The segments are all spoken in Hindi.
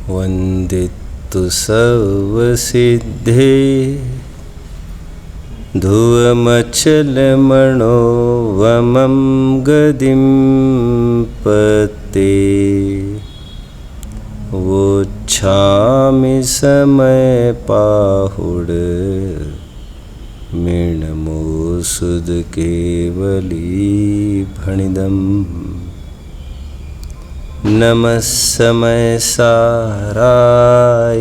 वन्दितु सर्वसिद्धे ध्रुवमचलमणोवमं गदिं पते वोच्छामि समयपाहुड मृण्मोऽसुध केवलीभणिदम् नमः समय साराय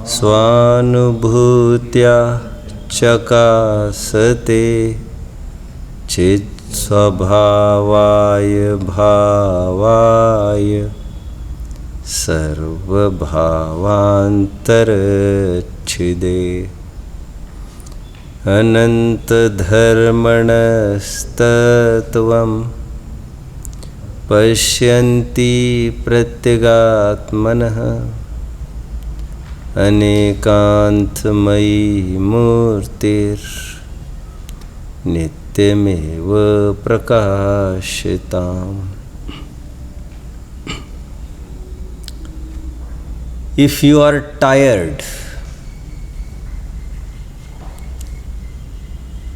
स्वानुभूत्या चकासते चित्स्वभावाय भावाय सर्वभावान्तरच्छिदे अनन्तधर्मणस्तत्त्वं पश्यन्ति प्रत्यगात्मनः अनेकान्तमयी मूर्तिर्नित्यमेव प्रकाशिताम्। If you are tired,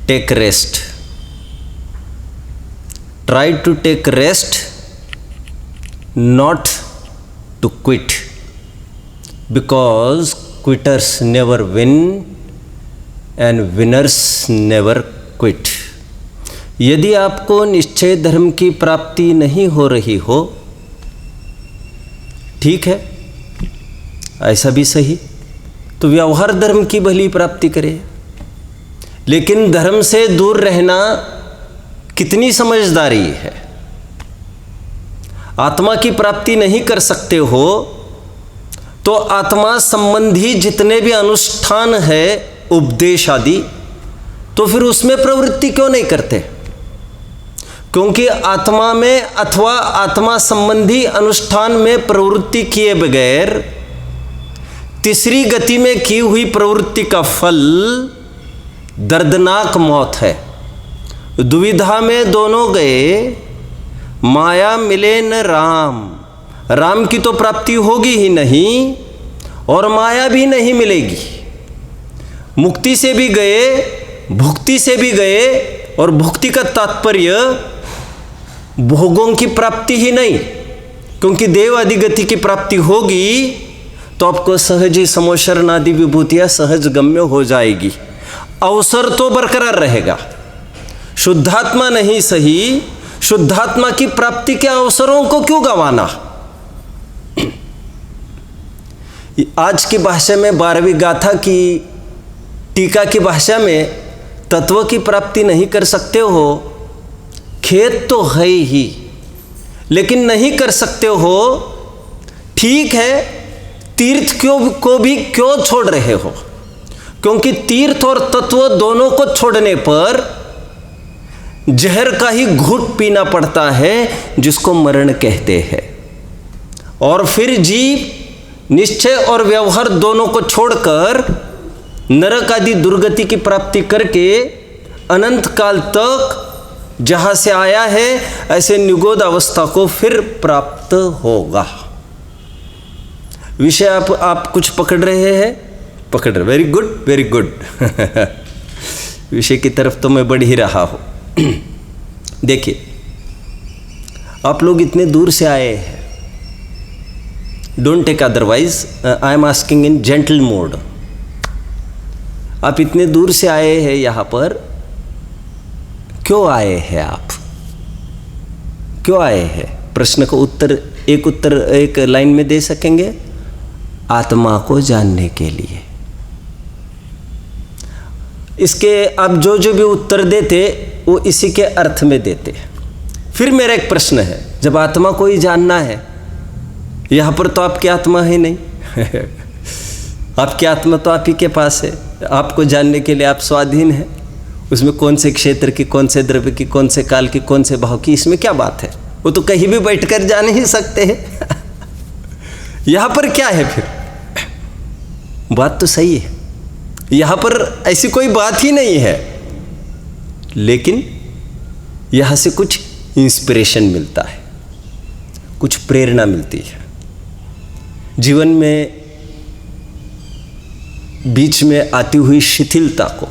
take rest. Try to take rest, not to quit, because quitters never win and winners never quit. यदि आपको निश्चय धर्म की प्राप्ति नहीं हो रही हो, ठीक है, ऐसा भी सही, तो व्यवहार धर्म की भली प्राप्ति करें। लेकिन धर्म से दूर रहना कितनी समझदारी है। आत्मा की प्राप्ति नहीं कर सकते हो तो आत्मा संबंधी जितने भी अनुष्ठान है, उपदेश आदि, तो फिर उसमें प्रवृत्ति क्यों नहीं करते? क्योंकि आत्मा में अथवा आत्मा संबंधी अनुष्ठान में प्रवृत्ति किए बगैर तीसरी गति में की हुई प्रवृत्ति का फल दर्दनाक मौत है। दुविधा में दोनों गए, माया मिले न राम। राम की तो प्राप्ति होगी ही नहीं और माया भी नहीं मिलेगी। मुक्ति से भी गए, भुक्ति से भी गए, और भुक्ति का तात्पर्य भोगों की प्राप्ति ही नहीं, क्योंकि देव आदि गति की प्राप्ति होगी तो आपको सहज ही समोशरण आदि विभूतियाँ सहज गम्य हो जाएगी। अवसर तो बरकरार रहेगा। शुद्धात्मा नहीं सही, शुद्धात्मा की प्राप्ति के अवसरों को क्यों गंवाना? आज की भाषा में 12वीं गाथा की टीका की भाषा में तत्व की प्राप्ति नहीं कर सकते हो, खेत तो है ही, लेकिन नहीं कर सकते हो, ठीक है, तीर्थ को भी क्यों छोड़ रहे हो? क्योंकि तीर्थ और तत्व दोनों को छोड़ने पर जहर का ही घूंट पीना पड़ता है, जिसको मरण कहते हैं। और फिर जीव निश्चय और व्यवहार दोनों को छोड़कर नरक आदि दुर्गति की प्राप्ति करके अनंत काल तक जहां से आया है ऐसे निगोद अवस्था को फिर प्राप्त होगा। विषय आप कुछ पकड़ रहे हैं? पकड़ रहे, वेरी गुड, वेरी गुड। विषय की तरफ तो मैं बढ़ ही रहा हूं। देखिए, आप लोग इतने दूर से आए हैं, don't take otherwise, I am asking in gentle mode. आप इतने दूर से आए हैं यहाँ पर, क्यों आए हैं आप? क्यों आए हैं? प्रश्न को उत्तर एक लाइन में दे सकेंगे? आत्मा को जानने के लिए। इसके आप जो भी उत्तर देते वो इसी के अर्थ में देते। फिर मेरा एक प्रश्न है, जब आत्मा को ही जानना है, यहाँ पर तो आपकी आत्मा है नहीं। आपकी आत्मा तो आप ही के पास है, आपको जानने के लिए आप स्वाधीन हैं। उसमें कौन से क्षेत्र की, कौन से द्रव्य की, कौन से काल की, कौन से भाव की, इसमें क्या बात है? वो तो कहीं भी बैठकर जान ही सकते हैं। यहाँ पर क्या है फिर? बात तो सही है, यहाँ पर ऐसी कोई बात ही नहीं है, लेकिन यहाँ से कुछ इंस्पिरेशन मिलता है, कुछ प्रेरणा मिलती है। जीवन में बीच में आती हुई शिथिलता को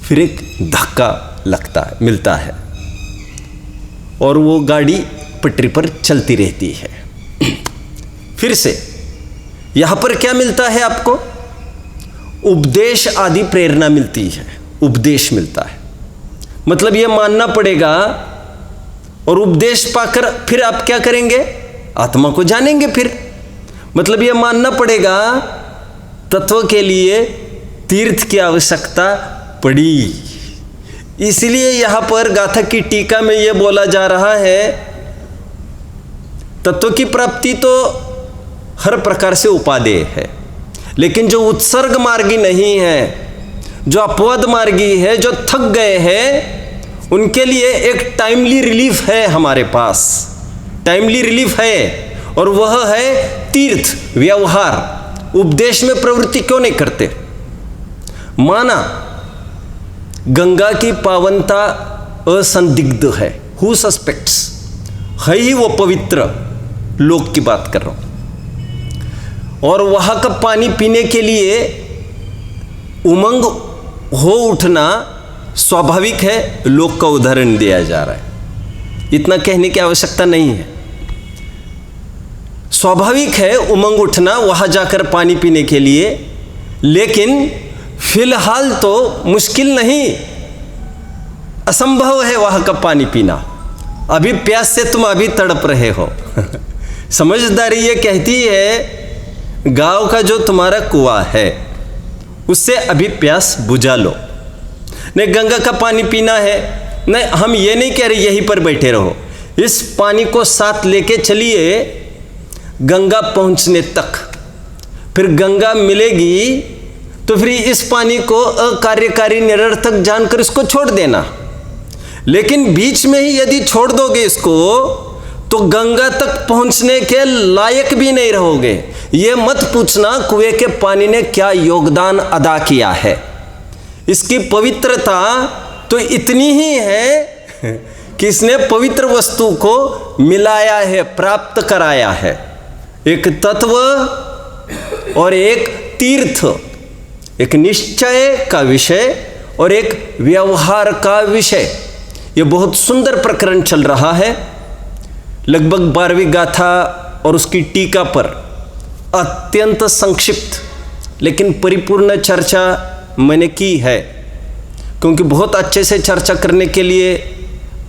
फिर एक धक्का मिलता है और वो गाड़ी पटरी पर चलती रहती है। फिर से यहाँ पर क्या मिलता है आपको? उपदेश आदि प्रेरणा मिलती है, उपदेश मिलता है। मतलब ये मानना पड़ेगा और उपदेश पाकर फिर आप क्या करेंगे? आत्मा को जानेंगे। फिर मतलब ये मानना पड़ेगा तत्व के लिए तीर्थ की आवश्यकता पड़ी। इसलिए यहां पर गाथा की टीका में यह बोला जा रहा है, तत्व की प्राप्ति तो हर प्रकार से उपादेय है, लेकिन जो उत्सर्ग मार्गी नहीं है, जो अपवाद मार्गी है, जो थक गए हैं, उनके लिए एक टाइमली रिलीफ है हमारे पास, टाइमली रिलीफ है, और वह है तीर्थ व्यवहार। उपदेश में प्रवृत्ति क्यों नहीं करते? माना गंगा की पावनता असंदिग्ध है, हु सस्पेक्ट्स, है ही वो पवित्र, लोक की बात कर रहा हूं, और वहां का पानी पीने के लिए उमंग हो उठना स्वाभाविक है, लोक का उदाहरण दिया जा रहा है। इतना कहने की आवश्यकता नहीं है, स्वाभाविक है उमंग उठना वहां जाकर पानी पीने के लिए, लेकिन फिलहाल तो मुश्किल नहीं, असंभव है वहां का पानी पीना। अभी प्यास से तुम अभी तड़प रहे हो। समझदारी ये कहती है गांव का जो तुम्हारा कुआं है उससे अभी प्यास बुझा लो। नहीं गंगा का पानी पीना है, नहीं हम ये नहीं कह रहे यहीं पर बैठे रहो, इस पानी को साथ लेके चलिए गंगा पहुंचने तक, फिर गंगा मिलेगी तो फिर इस पानी को अकार्यकारी निरर्थक जानकर इसको छोड़ देना। लेकिन बीच में ही यदि छोड़ दोगे इसको तो गंगा तक पहुंचने के लायक भी नहीं रहोगे। ये मत पूछना कुएं के पानी ने क्या योगदान अदा किया है, इसकी पवित्रता तो इतनी ही है कि इसने पवित्र वस्तु को मिलाया है, प्राप्त कराया है। एक तत्व और एक तीर्थ, एक निश्चय का विषय और एक व्यवहार का विषय। यह बहुत सुंदर प्रकरण चल रहा है। लगभग 12वीं गाथा और उसकी टीका पर अत्यंत संक्षिप्त लेकिन परिपूर्ण चर्चा मैंने की है, क्योंकि बहुत अच्छे से चर्चा करने के लिए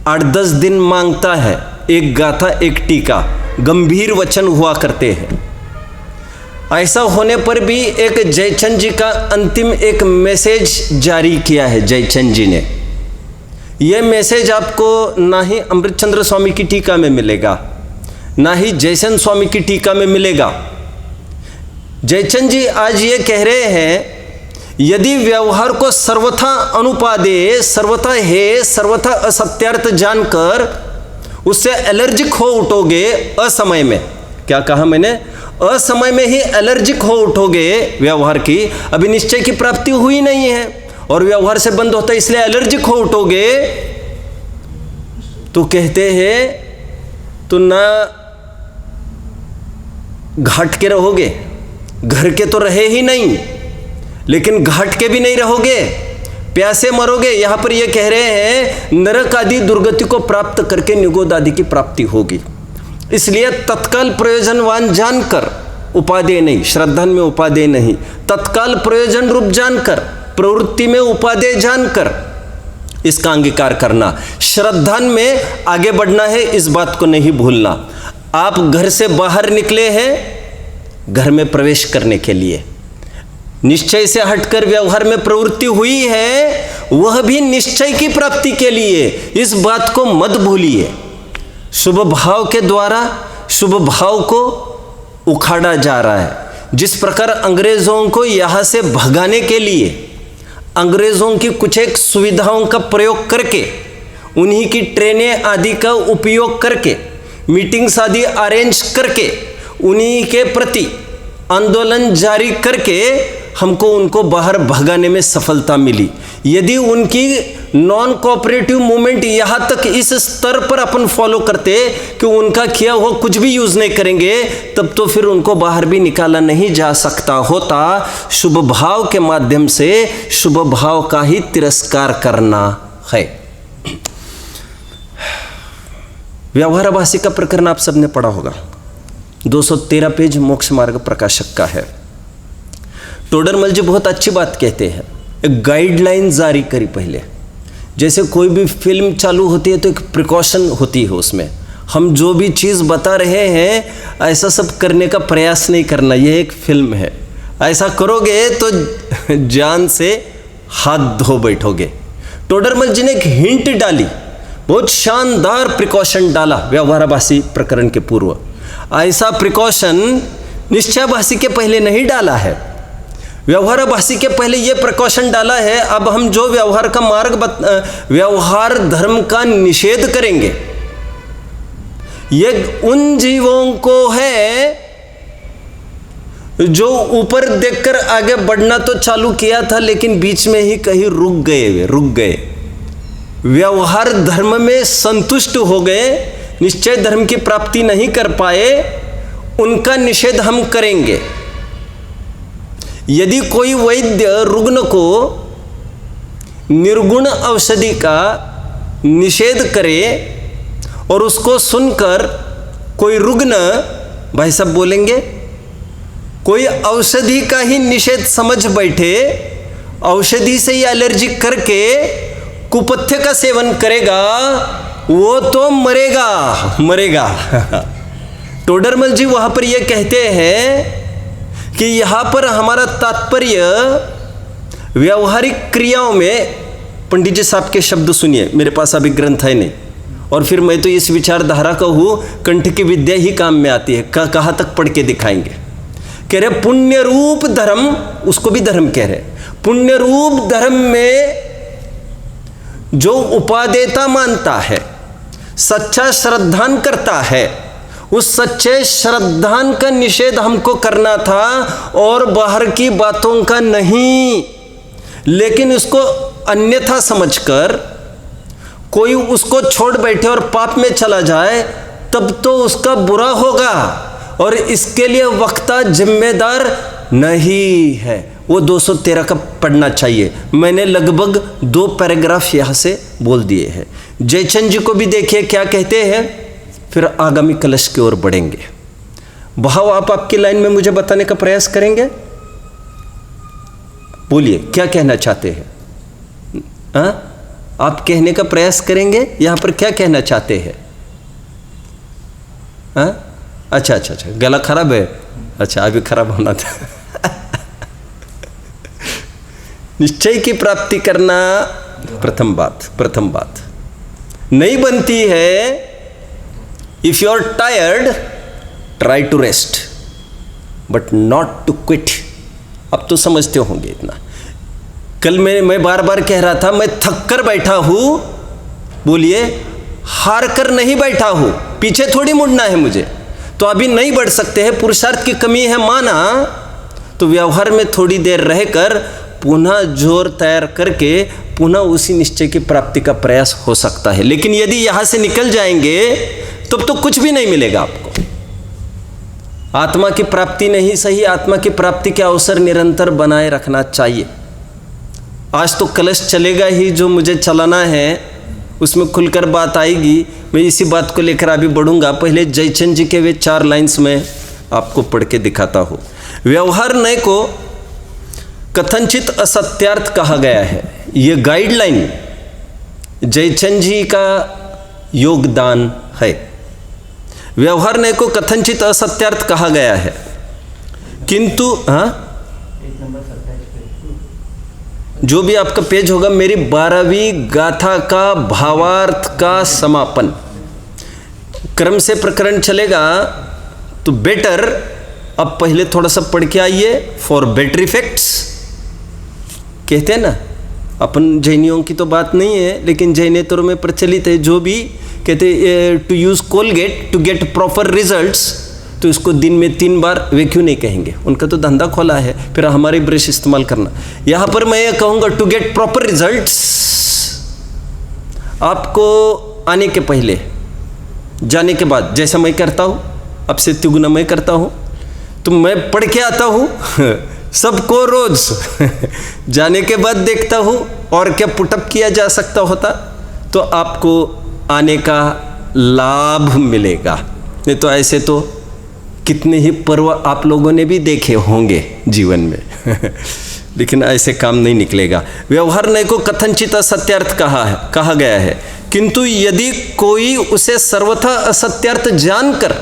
8-10 दिन मांगता है। एक गाथा एक टीका, गंभीर वचन हुआ करते हैं। ऐसा होने पर भी एक जयचंद जी का अंतिम एक मैसेज जारी किया है जयचंद जी ने। यह मैसेज आपको ना ही अमृतचंद्र स्वामी की टीका में मिलेगा, ना ही जयचंद स्वामी की टीका में मिलेगा। जयचंद जी आज ये कह रहे हैं, यदि व्यवहार को सर्वथा अनुपादेय, सर्वथा हे, सर्वथा असत्यार्थ जानकर उससे एलर्जिक हो उठोगे असमय में, क्या कहा मैंने? असमय में ही एलर्जिक हो उठोगे व्यवहार की, अभी निश्चय की प्राप्ति हुई नहीं है और व्यवहार से बंद होता है इसलिए एलर्जिक हो उठोगे, तो कहते हैं तो ना घाट के रहोगे, घर के तो रहे ही नहीं, लेकिन घाट के भी नहीं रहोगे, प्यासे मरोगे। यहां पर यह कह रहे हैं नरक आदि दुर्गति को प्राप्त करके निगोद आदि की प्राप्ति होगी। इसलिए तत्काल प्रयोजनवान जानकर, उपादेय नहीं, श्रद्धान में उपादेय नहीं, तत्काल प्रयोजन रूप जानकर, प्रवृत्ति में उपादेय जानकर इसका अंगीकार करना। श्रद्धान में आगे बढ़ना है, इस बात को नहीं भूलना। आप घर से बाहर निकले हैं घर में प्रवेश करने के लिए, निश्चय से हटकर व्यवहार में प्रवृत्ति हुई है, वह भी निश्चय की प्राप्ति के लिए, इस बात को मत भूलिए। शुभ भाव के द्वारा शुभ भाव को उखाड़ा जा रहा है। जिस प्रकार अंग्रेजों को यहां से भगाने के लिए अंग्रेजों की कुछ एक सुविधाओं का प्रयोग करके, उन्हीं की ट्रेनें आदि का उपयोग करके, मीटिंग्स आदि अरेंज करके, उन्हीं के प्रति आंदोलन जारी करके हमको उनको बाहर भगाने में सफलता मिली। यदि उनकी नॉन कोऑपरेटिव मूवमेंट यहाँ तक इस स्तर पर अपन फॉलो करते कि उनका किया हुआ कुछ भी यूज नहीं करेंगे, तब तो फिर उनको बाहर भी निकाला नहीं जा सकता होता। शुभ भाव के माध्यम से शुभ भाव का ही तिरस्कार करना है। व्यवहाराभासी का प्रकरण आप सबने पढ़ा होगा, 213 पेज मोक्ष मार्ग प्रकाशक का है। टोडरमल जी बहुत अच्छी बात कहते हैं, एक गाइडलाइन जारी करी पहले। जैसे कोई भी फिल्म चालू होती है तो एक प्रिकॉशन होती है, उसमें हम जो भी चीज़ बता रहे हैं ऐसा सब करने का प्रयास नहीं करना, यह एक फिल्म है, ऐसा करोगे तो जान से हाथ धो बैठोगे। टोडरमल जी ने एक हिंट डाली, बहुत शानदार प्रिकॉशन डाला व्यवहाराभासी प्रकरण के पूर्व। ऐसा प्रिकॉशन निश्चयाभासी के पहले नहीं डाला है, व्यवहाराभासी के पहले यह प्रिकॉशन डाला है। अब हम जो व्यवहार का मार्ग व्यवहार धर्म का निषेध करेंगे, ये उन जीवों को है जो ऊपर देखकर आगे बढ़ना तो चालू किया था लेकिन बीच में ही कहीं रुक गए, व्यवहार धर्म में संतुष्ट हो गए, निश्चय धर्म की प्राप्ति नहीं कर पाए, उनका निषेध हम करेंगे। यदि कोई वैद्य रुग्ण को निर्गुण औषधि का निषेध करे और उसको सुनकर कोई रुग्ण भाई साहब बोलेंगे, कोई औषधि का ही निषेध समझ बैठे, औषधि से ही एलर्जी करके कुपथ्य का सेवन करेगा, वो तो मरेगा। टोडरमल जी वहां पर यह कहते हैं कि यहां पर हमारा तात्पर्य व्यवहारिक क्रियाओं में, पंडित जी साहब के शब्द सुनिए, मेरे पास अभी ग्रंथ है नहीं, और फिर मैं तो इस विचारधारा का हूं, कंठ की विद्या ही काम में आती है, कहां तक पढ़ के दिखाएंगे। कह रहे पुण्य रूप धर्म, उसको भी धर्म कह रहे, पुण्य रूप धर्म में जो उपादेयता मानता है, सच्चा श्रद्धान करता है, उस सच्चे श्रद्धान का निषेध हमको करना था और बाहर की बातों का नहीं। लेकिन उसको अन्यथा समझकर कोई उसको छोड़ बैठे और पाप में चला जाए तब तो उसका बुरा होगा, और इसके लिए वक्ता जिम्मेदार नहीं है। वो 213 का पढ़ना चाहिए। मैंने लगभग 2 पैराग्राफ यहाँ से बोल दिए हैं। जयचंद जी को भी देखिए क्या कहते हैं, फिर आगामी कलश की ओर बढ़ेंगे। भाव आप आपकी लाइन में मुझे बताने का प्रयास करेंगे, बोलिए क्या कहना चाहते हैं? आप कहने का प्रयास करेंगे, यहां पर क्या कहना चाहते हैं? अच्छा, गला खराब है, अच्छा अभी खराब होना था। निश्चय की प्राप्ति करना प्रथम बात नहीं बनती है। If you are tired try to rest but not to quit. अब तो समझते होंगे इतना। कल मैं बार बार कह रहा था, मैं थक कर बैठा हूं, बोलिए हार कर नहीं बैठा हूं, पीछे थोड़ी मुड़ना है मुझे, तो अभी नहीं बढ़ सकते हैं, पुरुषार्थ की कमी है माना, तो व्यवहार में थोड़ी देर रहकर पुनः जोर तैयार करके पुनः उसी निश्चय की प्राप्ति का प्रयास हो सकता है। लेकिन यदि यहां से निकल जाएंगे तब तो कुछ भी नहीं मिलेगा आपको। आत्मा की प्राप्ति नहीं सही, आत्मा की प्राप्ति के अवसर निरंतर बनाए रखना चाहिए। आज तो कलश चलेगा ही, जो मुझे चलाना है उसमें खुलकर बात आएगी। मैं इसी बात को लेकर अभी बढ़ूंगा। पहले जयचंद जी के वे 4 लाइन्स में आपको पढ़ के दिखाता हूँ। व्यवहार नय को कथनचित असत्यार्थ कहा गया है। ये गाइडलाइन जयचंद जी का योगदान है। व्यवहार नय को कथनचित असत्यार्थ कहा गया है, किंतु जो भी आपका पेज होगा, मेरी 12वीं गाथा का भावार्थ का समापन क्रम से प्रकरण चलेगा, तो बेटर अब पहले थोड़ा सा पढ़ के आइए फॉर बेटर इफेक्ट्स। कहते हैं ना, अपन जैनियों की तो बात नहीं है, लेकिन जैनेतरों में प्रचलित है, जो भी कहते to use Colgate to get proper results, तो इसको दिन में 3 बार वे क्यों नहीं कहेंगे? उनका तो धंधा खोला है, फिर हमारी ब्रश इस्तेमाल करना। यहाँ पर मैं ये कहूँगा, टू गेट प्रॉपर रिजल्ट्स, आपको आने के पहले, जाने के बाद, जैसा मैं करता हूँ, अब से तिगुना मैं करता हूँ, तो मैं पढ़ के आता हूँ सबको रोज जाने के बाद देखता हूँ और क्या पुटअप किया जा सकता होता, तो आपको आने का लाभ मिलेगा। नहीं तो ऐसे तो कितने ही पर्व आप लोगों ने भी देखे होंगे जीवन में लेकिन ऐसे काम नहीं निकलेगा। व्यवहार नय को कथनचित असत्यार्थ कहा गया है, किंतु यदि कोई उसे सर्वथा असत्यार्थ जानकर,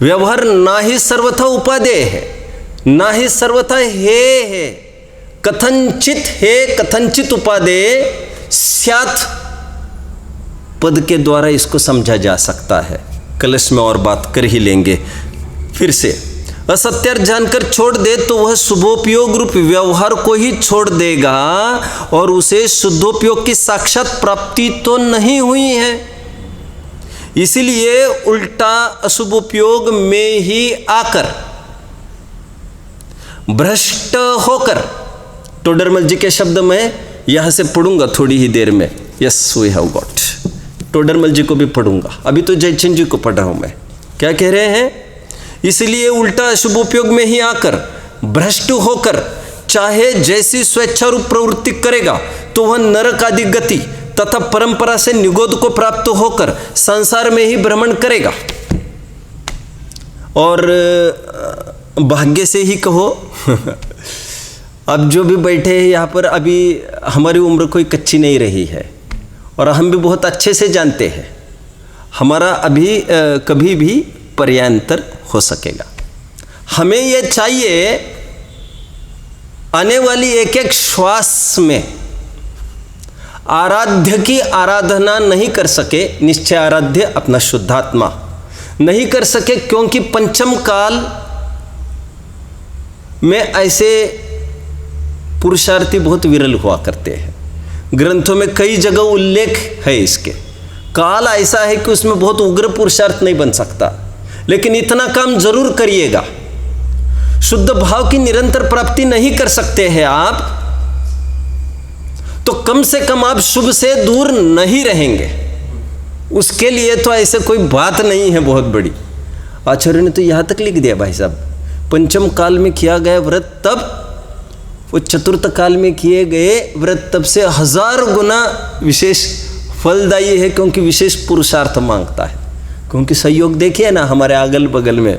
व्यवहार ना ही सर्वथा उपादेय है, ना ही सर्वथा है, कथनचित है, कथनचित उपादेय स्यात् पद के द्वारा इसको समझा जा सकता है। कलश में और बात कर ही लेंगे। फिर से, असत्यार्थ जानकर छोड़ दे तो वह शुभोपयोग रूप व्यवहार को ही छोड़ देगा और उसे शुद्धोपयोग की साक्षात प्राप्ति तो नहीं हुई है। इसीलिए उल्टा अशुभोपयोग में ही आकर, भ्रष्ट होकर, टोडरमल जी के शब्द में यहां से पढ़ूंगा थोड़ी ही देर में। Yes, we have got, Todarmal ji को भी पढ़ूंगा, अभी तो जयचंद जी को पढ़ रहा हूं मैं। क्या कह रहे हैं? इसलिए उल्टा अशुभ उपयोग में ही आकर, भ्रष्ट होकर, चाहे जैसी स्वेच्छारूप प्रवृत्ति करेगा तो वह नरक आदि गति तथा परंपरा से निगोद को प्राप्त होकर संसार में ही भ्रमण करेगा। और भाग्य से ही कहो अब जो भी बैठे हैं यहाँ पर, अभी हमारी उम्र कोई कच्ची नहीं रही है और हम भी बहुत अच्छे से जानते हैं हमारा अभी कभी भी पर्यांतर हो सकेगा। हमें यह चाहिए आने वाली एक एक श्वास में आराध्य की आराधना नहीं कर सके, निश्चय आराध्य अपना शुद्धात्मा नहीं कर सके, क्योंकि पंचम काल में ऐसे पुरुषार्थी बहुत विरल हुआ करते हैं। ग्रंथों में कई जगह उल्लेख है इसके। काल ऐसा है कि उसमें बहुत उग्र पुरुषार्थ नहीं बन सकता, लेकिन इतना काम जरूर करिएगा। शुद्ध भाव की निरंतर प्राप्ति नहीं कर सकते हैं आप, तो कम से कम आप शुभ से दूर नहीं रहेंगे। उसके लिए तो ऐसे कोई बात नहीं है बहुत बड़ी। आचार्य ने तो यहां तक लिख दिया भाई साहब, पंचम काल में किया गया व्रत तब, वो चतुर्थ काल में किए गए व्रत तब से 1000 गुना विशेष फलदायी है, क्योंकि विशेष पुरुषार्थ मांगता है। क्योंकि सहयोग देखिए ना, हमारे अगल बगल में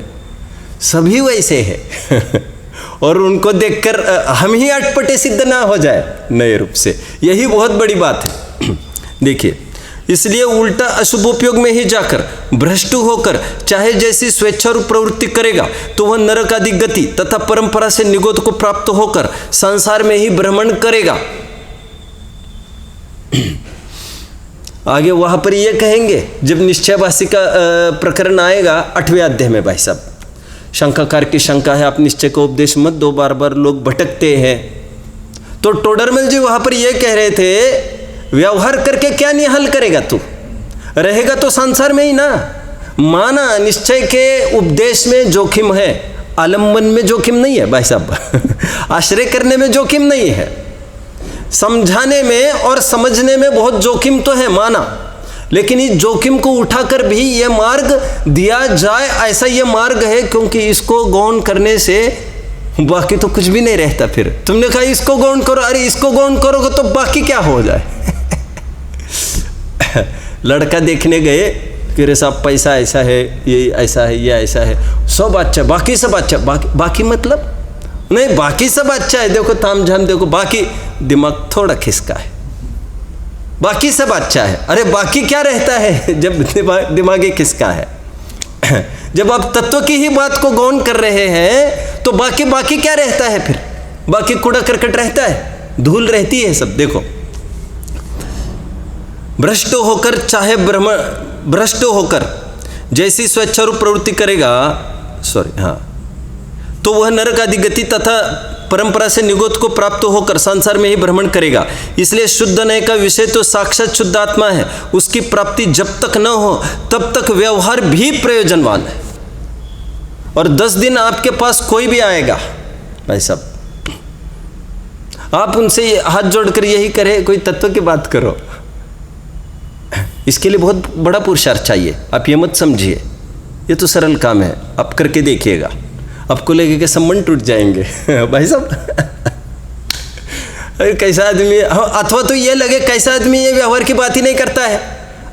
सभी वैसे हैं और उनको देखकर हम ही अटपटे सिद्ध ना हो जाए नए रूप से, यही बहुत बड़ी बात है। देखिए, इसलिए उल्टा अशुभ उपयोग में ही जाकर, भ्रष्ट होकर, चाहे जैसी स्वेच्छारूप प्रवृत्ति करेगा तो वह नरक आदि गति तथा परंपरा से निगोद को प्राप्त होकर संसार में ही भ्रमण करेगा। आगे वहां पर ये कहेंगे, जब निश्चयवासी का प्रकरण आएगा 8वें अध्याय में, भाई साहब शंकाकार की शंका है, आप निश्चय का उपदेश मत दो, बार बार लोग भटकते हैं। तो टोडरमल जी वहां पर यह कह रहे थे, व्यवहार करके क्या निहाल करेगा तू, रहेगा तो संसार में ही ना। माना निश्चय के उपदेश में जोखिम है, आलम्बन में जोखिम नहीं है भाई साहब आश्रय करने में जोखिम नहीं है, समझाने में और समझने में बहुत जोखिम तो है माना, लेकिन इस जोखिम को उठाकर भी यह मार्ग दिया जाए, ऐसा यह मार्ग है, क्योंकि इसको गौण करने से बाकी तो कुछ भी नहीं रहता। फिर तुमने कहा इसको गौण करो, अरे इसको गौण करोगे तो बाकी क्या हो जाए लड़का देखने गए कि रे साहब पैसा ऐसा है, ये ऐसा है, ये ऐसा है, सब अच्छा, बाकी सब अच्छा, बाकी मतलब नहीं, बाकी सब अच्छा है, देखो ताम झाम देखो, बाकी दिमाग थोड़ा खिसका है, बाकी सब अच्छा है। अरे बाकी क्या रहता है जब दिमागी खिसका है जब आप तत्व की ही बात को गौण कर रहे हैं तो बाकी क्या रहता है? फिर बाकी कूड़ा करकट रहता है, धूल रहती है सब। देखो, भ्रष्ट होकर, चाहे भ्रष्ट होकर जैसी स्वेच्छारूप प्रवृत्ति करेगा, तो वह नरक आदि गति तथा परंपरा से निगोद को प्राप्त होकर संसार में ही भ्रमण करेगा। इसलिए शुद्ध नय का विषय तो साक्षात शुद्ध आत्मा है, उसकी प्राप्ति जब तक न हो तब तक व्यवहार भी प्रयोजनवान है। और 10 दिन आपके पास कोई भी आएगा भाई साहब, आप उनसे हाथ जोड़कर यही करें कोई तत्व की बात करो, इसके लिए बहुत बड़ा पुरुषार्थ चाहिए। आप ये मत समझिए, ये तो सरल काम है, आप करके देखिएगा, आपको लगेगा सब मन टूट जाएंगे भाई साहब अरे कैसा आदमी, अथवा तो ये लगे कैसा आदमी ये व्यवहार की बात ही नहीं करता है।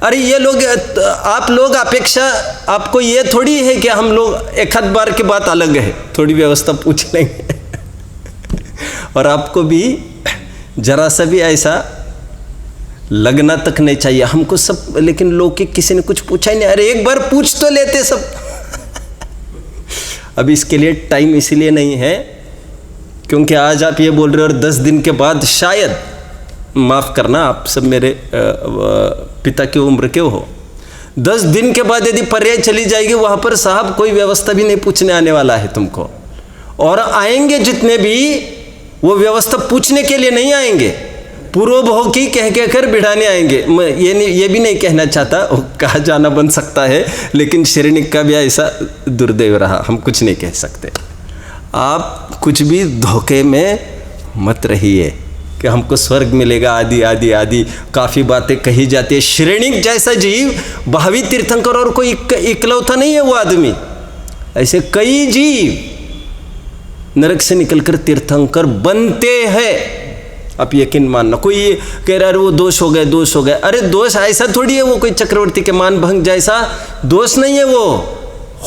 अरे ये लोग, आप लोग अपेक्षा, आपको ये थोड़ी है कि हम लोग एक आध बार की बात अलग है, थोड़ी व्यवस्था पूछ लेंगे और आपको भी जरा सा भी ऐसा लगना तक नहीं चाहिए हमको सब। लेकिन लोग के किसी ने कुछ पूछा ही नहीं, अरे एक बार पूछ तो लेते सब अब इसके लिए टाइम इसलिए नहीं है क्योंकि आज आप ये बोल रहे हो और 10 दिन के बाद शायद, माफ़ करना आप सब मेरे पिता की उम्र के हो, 10 दिन के बाद यदि पर्याय चली जाएगी वहाँ पर साहब कोई व्यवस्था भी नहीं पूछने आने वाला है तुमको, और आएंगे जितने भी वो व्यवस्था पूछने के लिए नहीं आएंगे, पूर्वभोग की कह कहकर बिठाने आएंगे। मैं ये भी नहीं कहना चाहता कहा जाना बन सकता है, लेकिन श्रेणिक का भी ऐसा दुर्दैव रहा, हम कुछ नहीं कह सकते। आप कुछ भी धोखे में मत रहिए कि हमको स्वर्ग मिलेगा आदि आदि आदि, काफ़ी बातें कही जाती है। श्रेणिक जैसा जीव भावी तीर्थंकर और कोई इकलौता नहीं है वो आदमी, ऐसे कई जीव नरक से निकलकर तीर्थंकर बनते हैं। आप यकीन मानना, कोई कह रहा है वो दोष हो गए, दोष हो गए, अरे दोष ऐसा थोड़ी है वो कोई चक्रवर्ती के मान भंग जैसा दोष नहीं है, वो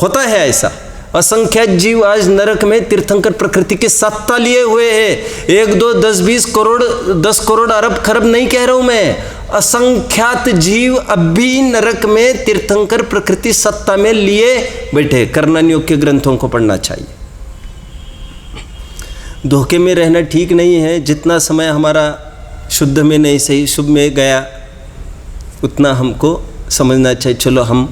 होता है ऐसा। असंख्यात जीव आज नरक में तीर्थंकर प्रकृति के सत्ता लिए हुए हैं, 1 2 10 20 करोड़ 10 करोड़ अरब खरब नहीं कह रहा हूं मैं, असंख्यात जीव अब भी नरक में तीर्थंकर प्रकृति सत्ता में लिए बैठे। कर्णनियोग के ग्रंथों को पढ़ना चाहिए। धोखे में रहना ठीक नहीं है। जितना समय हमारा शुद्ध में नहीं सही शुभ में गया, उतना हमको समझना चाहिए चलो हम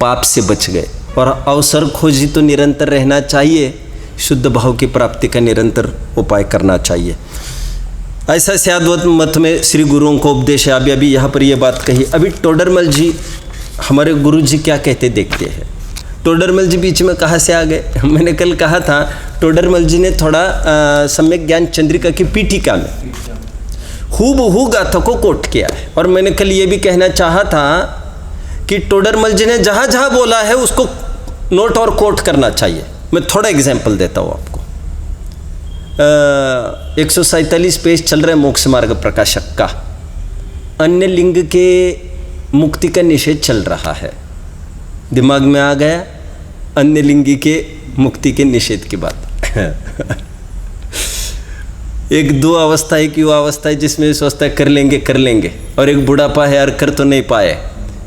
पाप से बच गए। और अवसर खोजी तो निरंतर रहना चाहिए, शुद्ध भाव की प्राप्ति का निरंतर उपाय करना चाहिए। ऐसा सद्वैत मत में श्री गुरुओं को उपदेश है। अभी यहाँ पर ये बात कही। अभी टोडरमल जी, हमारे गुरु जी क्या कहते देखते हैं। टोडरमल जी बीच में कहाँ से आ गए। मैंने कल कहा था टोडरमल जी ने थोड़ा सम्यक ज्ञान चंद्रिका की पीठिका में हूबहू गाथा को कोट किया है। और मैंने कल ये भी कहना चाहा था कि टोडरमल जी ने जहाँ जहाँ बोला है उसको नोट और कोट करना चाहिए। मैं थोड़ा एग्जाम्पल देता हूँ आपको। 147 पेज चल रहा है मोक्ष मार्ग प्रकाशक का, अन्य लिंग के मुक्ति का निषेध चल रहा है। दिमाग में आ गया अन्य लिंगी के मुक्ति के निषेध की बात। एक दो अवस्था है कि वो अवस्था है जिसमें सोचता है कर लेंगे, और एक बुढ़ापा है और कर तो नहीं पाए।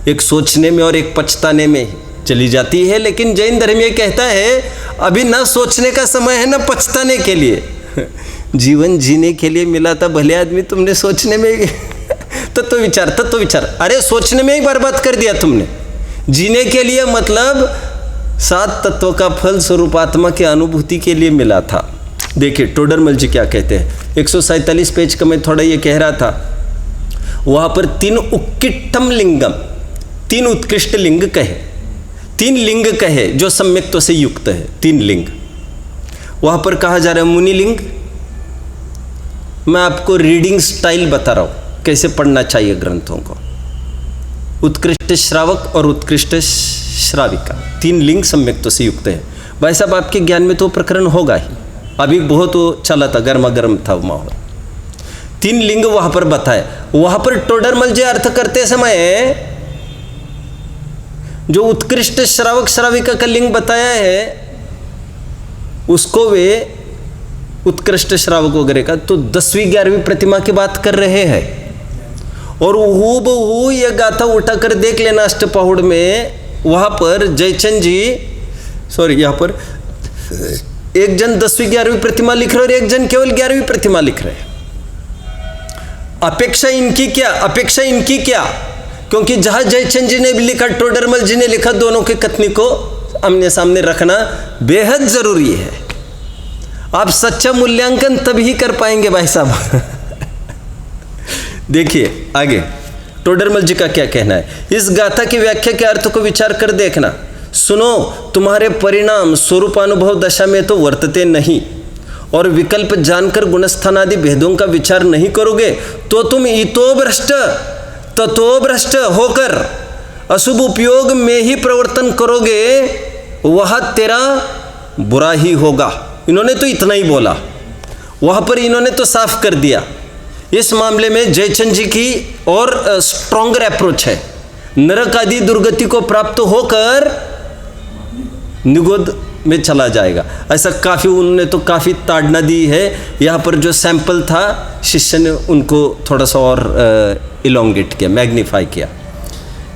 एक सोचने में और एक पछताने में चली जाती है। लेकिन जैन धर्म ये कहता है अभी ना सोचने का समय है ना पछताने के लिए, जीवन जीने के लिए मिला था। भले आदमी तुमने सोचने में तत्व विचार अरे सोचने में ही बर्बाद कर दिया तुमने। जीने के लिए मतलब 7 तत्वों का फल स्वरूप आत्मा की अनुभूति के लिए मिला था। देखिए टोडरमल जी क्या कहते हैं। 147 पेज का मैं थोड़ा ये कह रहा था, वहाँ पर 3 उक्किट्ठम लिंगम, 3 उत्कृष्ट लिंग कहे, 3 लिंग कहे जो सम्यक्त्व से युक्त है। 3 लिंग वहाँ पर कहा जा रहा है। मुनि लिंग, मैं आपको रीडिंग स्टाइल बता रहा हूँ कैसे पढ़ना चाहिए ग्रंथों को। उत्कृष्ट श्रावक और उत्कृष्ट श्राविका, 3 लिंग सम्यक्त्व से युक्त है। भाई साहब आपके ज्ञान में तो प्रकरण होगा ही, अभी बहुत वो चला था, गर्मा गर्म था माहौल। 3 लिंग वहाँ पर बताए। वहाँ पर टोडरमल जी अर्थ करते समय जो उत्कृष्ट श्रावक श्राविका का लिंग बताया है उसको वे उत्कृष्ट श्रावक वगैरह का तो 10वीं 11वीं प्रतिमा की बात कर रहे हैं। और हूबहू ये गाथा उठा कर देख लेना अष्टपहुड़ में, वहाँ पर जयचंद जी, सॉरी यहाँ पर एक जन 10वीं 11वीं प्रतिमा लिख रहे और एक जन केवल 11वीं प्रतिमा लिख रहे। अपेक्षा इनकी क्या, क्योंकि जहाँ जयचंद जी ने भी लिखा टोडरमल जी ने लिखा, दोनों के कथनी को आमने सामने रखना बेहद जरूरी है। आप सच्चा मूल्यांकन तभी कर पाएंगे भाई साहब। देखिए आगे टोडरमल जी का क्या कहना है। इस गाथा की व्याख्या के अर्थ को विचार कर देखना। सुनो, तुम्हारे परिणाम स्वरूपानुभव दशा में तो वर्तते नहीं और विकल्प जानकर गुणस्थानादि भेदों का विचार नहीं करोगे तो तुम इतो भ्रष्ट ततो भ्रष्ट होकर अशुभ उपयोग में ही प्रवर्तन करोगे, वह तेरा बुरा ही होगा। इन्होंने तो इतना ही बोला, वहाँ पर इन्होंने तो साफ कर दिया। इस मामले में जयचंद जी की और स्ट्रॉन्गर अप्रोच है। नरक आदि दुर्गति को प्राप्त होकर निगोद में चला जाएगा, ऐसा काफ़ी उन्होंने तो काफ़ी ताड़ना दी है। यहाँ पर जो सैंपल था शिष्य ने उनको थोड़ा सा और इलोंगेट किया, मैग्नीफाई किया।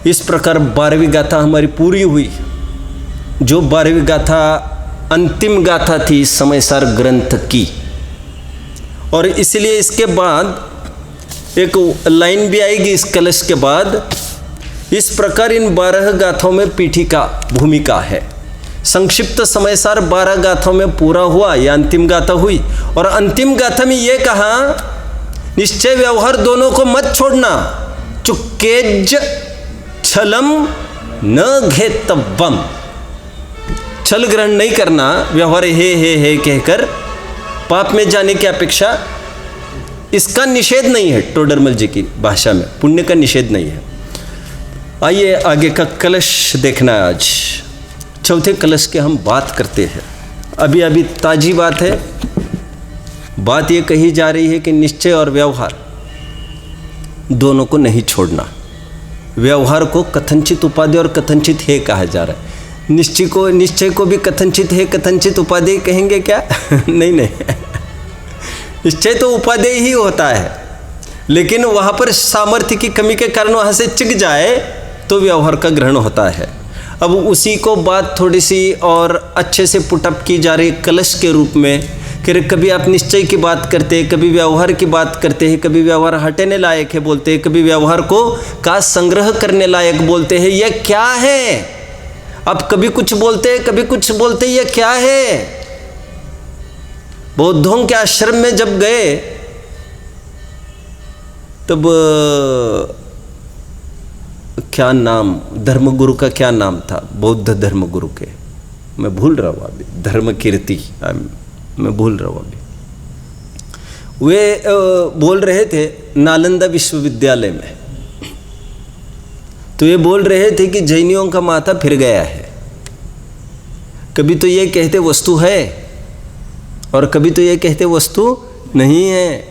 इस प्रकार 12वीं गाथा हमारी पूरी हुई। जो 12वीं गाथा अंतिम गाथा थी समयसार ग्रंथ की, और इसलिए इसके बाद एक लाइन भी आएगी इस कलश के बाद। इस प्रकार इन 12 गाथाओं में पीठिका भूमिका है। संक्षिप्त समयसार 12 गाथाओं में पूरा हुआ, यह अंतिम गाथा हुई। और अंतिम गाथा में यह कहा, निश्चय व्यवहार दोनों को मत छोड़ना, चुक्केज छलम न घेतव्वम। छल ग्रहण नहीं करना, व्यवहार हे कहकर पाप में जाने की अपेक्षा, इसका निषेध नहीं है। टोडरमल जी की भाषा में पुण्य का निषेध नहीं है। आइए आगे का कलश देखना है। आज चौथे कलश के हम बात करते हैं। अभी ताजी बात है। बात ये कही जा रही है कि निश्चय और व्यवहार दोनों को नहीं छोड़ना। व्यवहार को कथनचित उपाधि और कथनचित हे कहा जा रहा है। निश्चय को भी कथनचित है कथनचित उपादेय कहेंगे क्या? नहीं, निश्चय तो उपादेय ही होता है, लेकिन वहाँ पर सामर्थ्य की कमी के कारण वहाँ से चिक जाए तो व्यवहार का ग्रहण होता है। अब उसी को बात थोड़ी सी और अच्छे से पुटअप की जा रही कलश के रूप में कि कभी आप निश्चय की बात करते हैं, कभी व्यवहार की बात करते हैं, कभी व्यवहार हटाने लायक है बोलते हैं, कभी व्यवहार को का संग्रह करने लायक बोलते हैं। यह क्या है? अब कभी कुछ बोलते हैं, कभी कुछ बोलते हैं, यह क्या है? बौद्धों के आश्रम में जब गए तब क्या नाम, धर्मगुरु का क्या नाम था? बौद्ध धर्मगुरु के मैं भूल रहा हूँ अभी, धर्म कीर्ति मैं भूल रहा हूँ अभी। वे बोल रहे थे नालंदा विश्वविद्यालय में, तो ये बोल रहे थे कि जैनियों का माथा फिर गया है। कभी तो ये कहते वस्तु है और कभी तो ये कहते वस्तु नहीं है।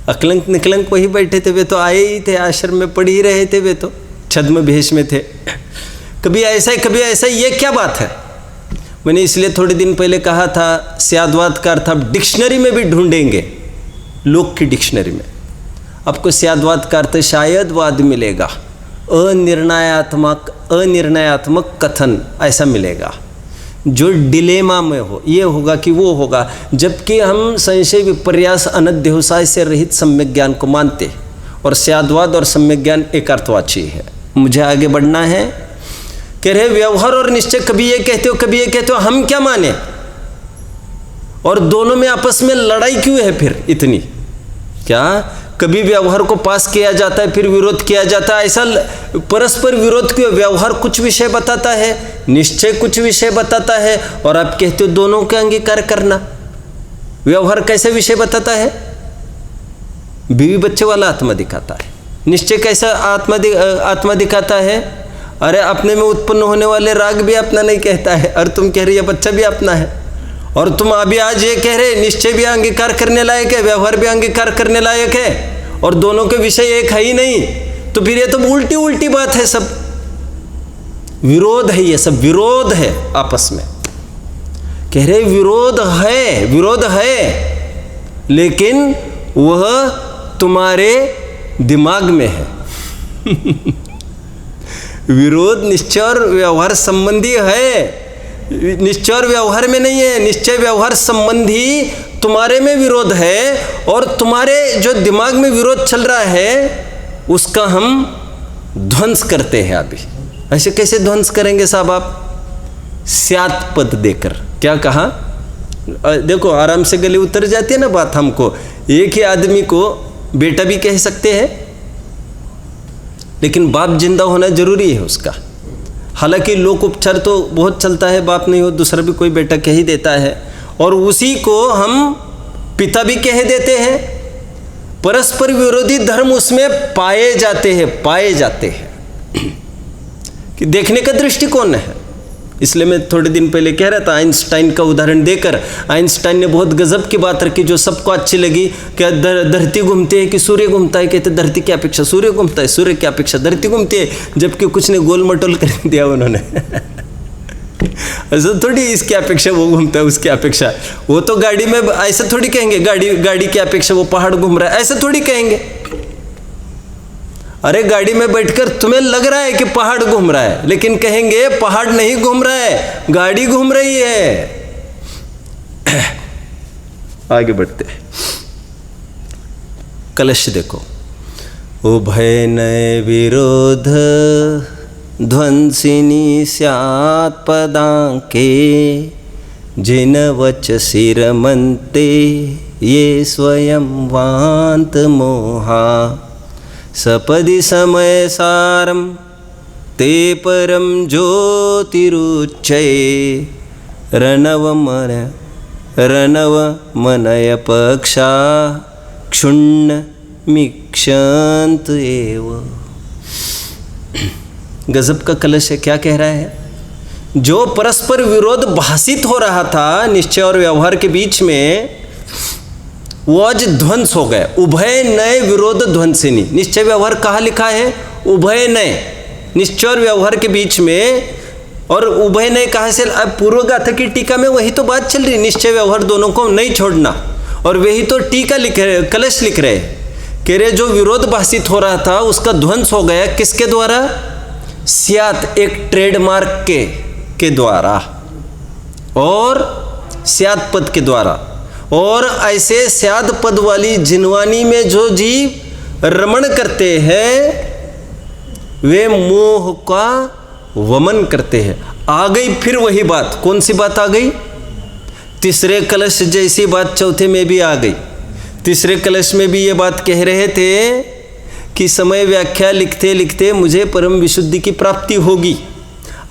अकलंक निकलंक वही बैठे थे, वे तो आए ही थे, आश्रम में पढ़ ही रहे थे, वे तो छद्म भेष में थे। कभी ऐसा ही कभी ऐसा ही, ये क्या बात है? मैंने इसलिए थोड़े दिन पहले कहा था, स्याद्वाद का अर्थ आप डिक्शनरी में भी ढूंढेंगे, लोक की डिक्शनरी में आपको स्याद्वाद का अर्थ शायद वाद मिलेगा, अनिर्णयात्मक कथन ऐसा मिलेगा जो डिलेमा में हो, ये होगा कि वो होगा। जबकि हम संशय विपर्यास अनध्योसाय से रहित सम्यक ज्ञान को मानते, और स्याद्वाद और सम्यक ज्ञान एक अर्थवाची है। मुझे आगे बढ़ना है। कह रहे व्यवहार और निश्चय कभी ये कहते हो कभी ये कहते हो, हम क्या माने? और दोनों में आपस में लड़ाई क्यों है फिर इतनी? क्या कभी व्यवहार को पास किया जाता है फिर विरोध किया जाता है, ऐसा परस्पर विरोध क्यों? व्यवहार कुछ विषय बताता है, निश्चय कुछ विषय बताता है, और आप कहते हो दोनों का अंगीकार करना। व्यवहार कैसे विषय बताता है? बीवी बच्चे वाला आत्मा दिखाता है। निश्चय कैसा आत्मा दिखाता है? अरे अपने में उत्पन्न होने वाले राग भी अपना नहीं कहता है, और तुम कह रही है बच्चा भी अपना है। और तुम अभी आज ये कह रहे निश्चय भी अंगीकार करने लायक है, व्यवहार भी अंगीकार करने लायक है, और दोनों के विषय एक है ही नहीं, तो फिर ये तो उल्टी उल्टी बात है। सब विरोध है, ये सब विरोध है आपस में। कह रहे विरोध है, लेकिन वह तुम्हारे दिमाग में है। विरोध निश्चय और व्यवहार संबंधी है, निश्चय और व्यवहार में नहीं है। निश्चय व्यवहार संबंधी तुम्हारे में विरोध है, और तुम्हारे जो दिमाग में विरोध चल रहा है उसका हम ध्वंस करते हैं अभी। ऐसे कैसे ध्वंस करेंगे साहब आप? स्यात् पद देकर। क्या कहा? देखो आराम से गले उतर जाती है ना बात। हमको एक ही आदमी को बेटा भी कह सकते हैं, लेकिन बाप जिंदा होना जरूरी है उसका। हालांकि लोक उपचार तो बहुत चलता है, बाप नहीं हो दूसरा भी कोई बेटा कह ही देता है, और उसी को हम पिता भी कह देते हैं। परस्पर विरोधी धर्म उसमें पाए जाते हैं कि देखने का दृष्टिकोण है। इसलिए मैं थोड़े दिन पहले कह रहा था, आइंस्टाइन का उदाहरण देकर, आइंस्टाइन ने बहुत गजब की बात रखी जो सबको अच्छी लगी। क्या धरती घूमती है कि सूर्य घूमता है? कहते धरती की अपेक्षा सूर्य घूमता है, सूर्य की अपेक्षा धरती घूमती है, जबकि कुछ ने गोल मटोल कर दिया उन्होंने। ऐसा थोड़ी इसकी अपेक्षा वो घूमता है, उसकी अपेक्षा वो तो गाड़ी में, ऐसा थोड़ी कहेंगे गाड़ी की अपेक्षा वो पहाड़ घूम रहा है, ऐसा थोड़ी कहेंगे। अरे गाड़ी में बैठकर तुम्हें लग रहा है कि पहाड़ घूम रहा है, लेकिन कहेंगे पहाड़ नहीं घूम रहा है, गाड़ी घूम रही है। आगे बढ़ते हैं। कलश देखो, उभय नय विरोध ध्वंसिनी स्यात् पदांके, जिन वच सिर मनते ये स्वयं वांत मोहा, सपदि समय सारम ते परम ज्योतिरुच्चये, रणव मनय पक्षा क्षुण्ण मिक्षंत एव। गजब का कलश है। क्या कह रहा है? जो परस्पर विरोध भाषित हो रहा था निश्चय और व्यवहार के बीच में, वो आज ध्वंस हो गए। उभय नय विरोध ध्वंसिनी। निश्चय व्यवहार कहाँ लिखा है? उभय नय, निश्चय और व्यवहार के बीच में। और उभय नय कहाँ से? अब पूर्व गाथा की टीका में वही तो बात चल रही, निश्चय व्यवहार दोनों को नहीं छोड़ना। और वही तो टीका लिख रहे, कलश लिख रहे, कह रहे जो विरोध भाषित हो रहा था उसका ध्वंस हो गया। किसके द्वारा? स्यात्, एक ट्रेडमार्क के द्वारा, और स्यात् पद के द्वारा। और ऐसे स्याद पद वाली जिनवानी में जो जीव रमण करते हैं वे मोह का वमन करते हैं। आ गई फिर वही बात। कौन सी बात आ गई? तीसरे कलश जैसी बात चौथे में भी आ गई। तीसरे कलश में भी ये बात कह रहे थे कि समय व्याख्या लिखते लिखते मुझे परम विशुद्धि की प्राप्ति होगी।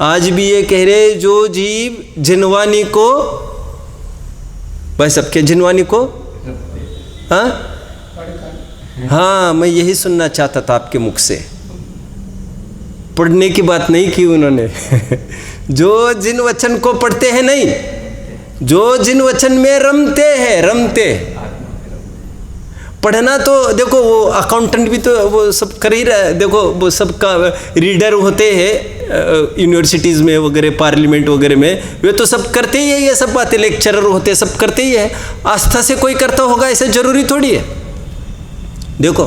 आज भी ये कह रहे जो जीव जिनवानी को, भाई सबके जिनवानी को, हाँ मैं यही सुनना चाहता था आपके मुख से। पढ़ने की बात नहीं की उन्होंने। जो जिन वचन को पढ़ते हैं, नहीं, जो जिन वचन में रमते हैं, रमते। पढ़ना तो देखो वो अकाउंटेंट भी तो वो सब कर ही रहा है। देखो वो सब का रीडर होते हैं यूनिवर्सिटीज़ में वगैरह, पार्लियामेंट वगैरह में, वे तो सब करते ही है ये सब बातें। लेक्चरर होते सब करते ही है। आस्था से कोई करता होगा ऐसे जरूरी थोड़ी है। देखो